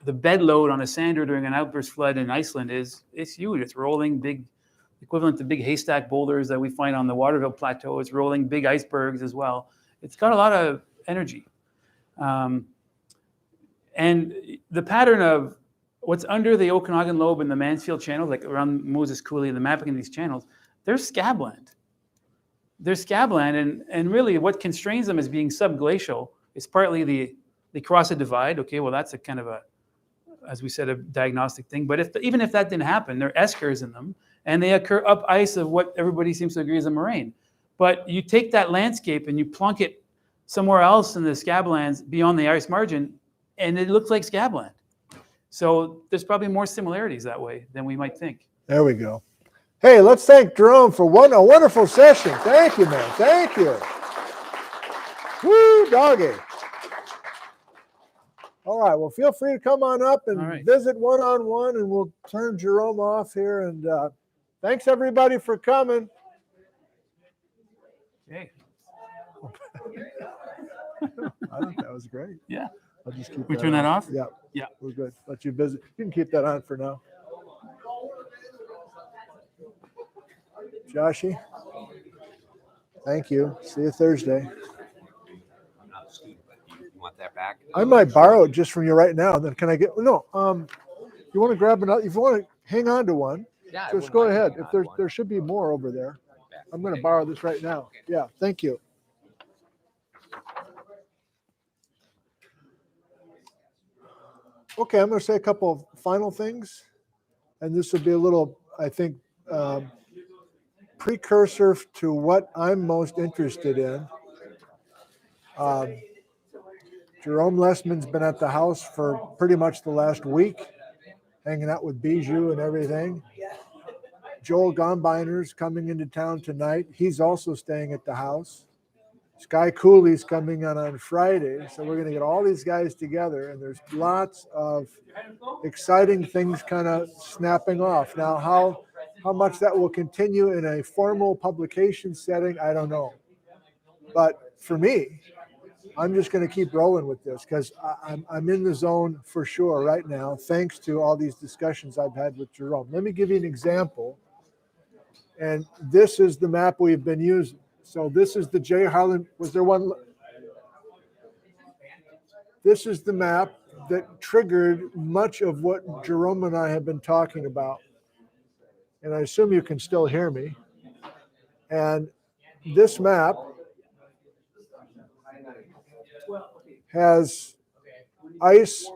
the bed load on a sander during an outburst flood in Iceland it's huge. It's rolling big, equivalent to big haystack boulders that we find on the Waterville Plateau. It's rolling big icebergs as well. It's got a lot of energy. And the pattern of what's under the Okanogan Lobe and the Mansfield Channel, like around Moses Coulee and the mapping of these channels, they're scabland. They're scabland, and really what constrains them as being subglacial is partly they cross a divide. Okay, well, that's a kind of as we said, a diagnostic thing. But even if that didn't happen, there are eskers in them, and they occur up ice of what everybody seems to agree is a moraine. But you take that landscape and you plunk it somewhere else in the scablands beyond the ice margin, and it looks like scabland. So there's probably more similarities that way than we might think. There we go. Hey, let's thank Jerome for a wonderful session. Thank you, man. Thank you. Woo, doggy. All right, well, feel free to come on up and visit one-on-one, and we'll turn Jerome off here. And thanks, everybody, for coming. Okay. I think that was great. Yeah. I'll just keep We that turn on. that off? Yeah. Yeah. We're good. Let you visit. You can keep that on for now. Joshy, thank you. See you Thursday. I'm not a student, but you want that back? I might borrow it just from you right now. Then can I get no? You want to grab another? If you want to hang on to one, Yeah, just go ahead. If there should be more over there. I'm going to borrow this right now. Yeah, thank you. Okay, I'm going to say a couple of final things, and this will be a little, I think, precursor to what I'm most interested in. Jerome Lesemann's been at the house for pretty much the last week, hanging out with Bijou and everything. Joel Gombiner's coming into town tonight. He's also staying at the house. Sky Cooley's coming on Friday. So we're going to get all these guys together, and there's lots of exciting things kind of snapping off. Now, how much that will continue in a formal publication setting, I don't know. But for me, I'm just going to keep rolling with this because I'm in the zone for sure right now, thanks to all these discussions I've had with Jerome. Let me give you an example. And this is the map we've been using. So this is the J. Harlan, was there one? This is the map that triggered much of what Jerome and I have been talking about. And I assume you can still hear me. And this map has ice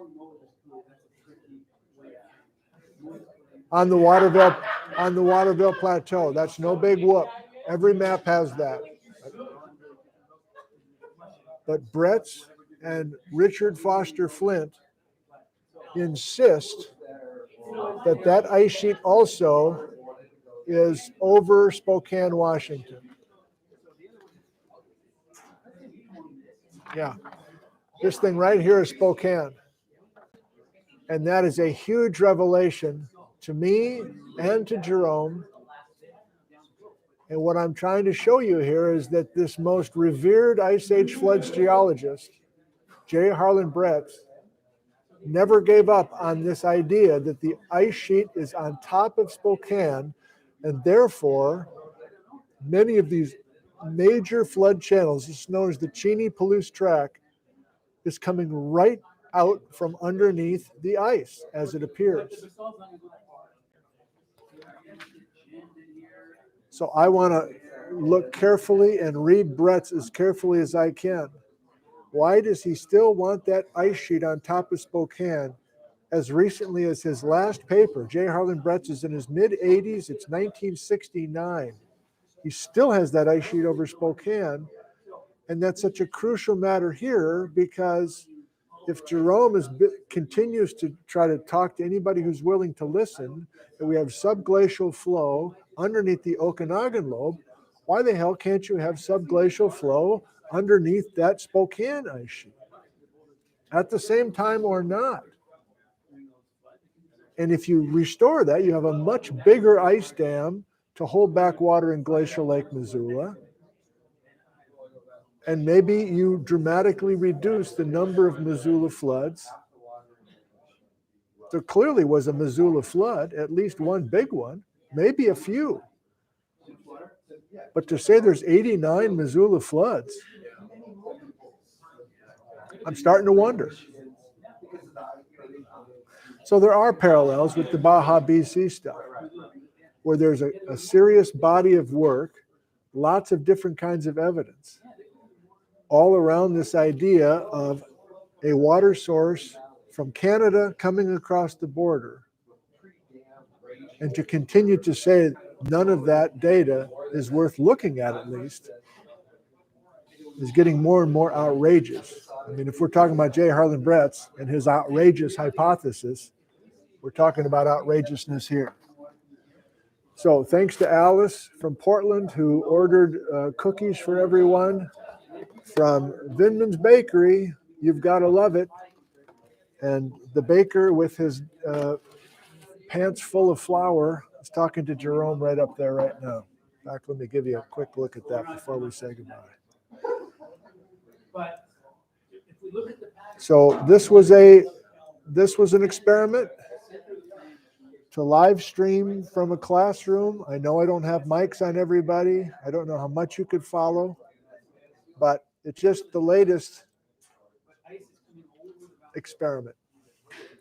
on the Waterville Plateau. That's no big whoop. Every map has that. But Brett's and Richard Foster Flint insist that that ice sheet also is over Spokane, Washington. Yeah. This thing right here is Spokane. And that is a huge revelation to me and to Jerome. And what I'm trying to show you here is that this most revered Ice Age floods geologist, J. Harlan Brett, never gave up on this idea that the ice sheet is on top of Spokane, And therefore, many of these major flood channels, this is known as the Cheney-Palouse Tract, is coming right out from underneath the ice as it appears. So I want to look carefully and read Brett's as carefully as I can. Why does he still want that ice sheet on top of Spokane? As recently as his last paper, J. Harlan Brett's is in his mid-80s, it's 1969. He still has that ice sheet over Spokane. And that's such a crucial matter here because if Jerome continues to try to talk to anybody who's willing to listen, that we have subglacial flow underneath the Okanogan lobe, why the hell can't you have subglacial flow underneath that Spokane ice sheet at the same time or not? And if you restore that, you have a much bigger ice dam to hold back water in Glacial Lake Missoula. And maybe you dramatically reduce the number of Missoula floods. There clearly was a Missoula flood, at least one big one, maybe a few. But to say there's 89 Missoula floods, I'm starting to wonder. So there are parallels with the Baja BC stuff, where there's a serious body of work, lots of different kinds of evidence, all around this idea of a water source from Canada coming across the border. And to continue to say none of that data is worth looking at least, is getting more and more outrageous. I mean, if we're talking about J. Harlan Brett's and his outrageous hypothesis, we're talking about outrageousness here. So thanks to Alice from Portland, who ordered cookies for everyone from Vindman's Bakery. You've got to love it. And the baker with his pants full of flour is talking to Jerome right up there right now. In fact, let me give you a quick look at that before we say goodbye. So this was an experiment to live stream from a classroom. I know I don't have mics on everybody. I don't know how much you could follow, but it's just the latest experiment.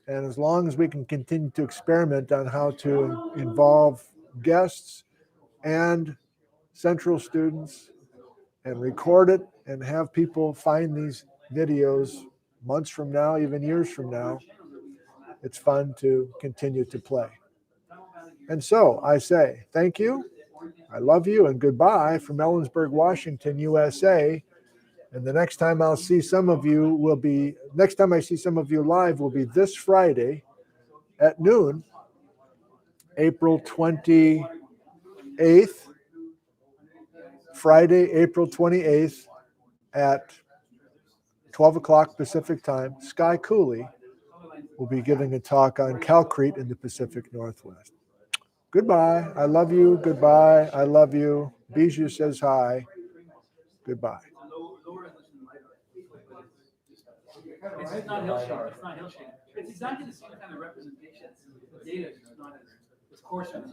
And as long as we can continue to experiment on how to involve guests and central students and record it and have people find these videos months from now, even years from now, it's fun to continue to play. And so I say thank you, I love you, and goodbye from Ellensburg, Washington, USA. And the next time I'll see some of you next time I see some of you live will be this Friday at noon, April 28th, Friday, April 28th at 12 o'clock Pacific time. Sky Cooley will be giving a talk on calcrete in the Pacific Northwest. Goodbye. I love you. Goodbye. I love you. Bijou says hi. Goodbye. It's not hill shape. It's not hill shape. It's exactly the same kind of representation. The data is not as coarse as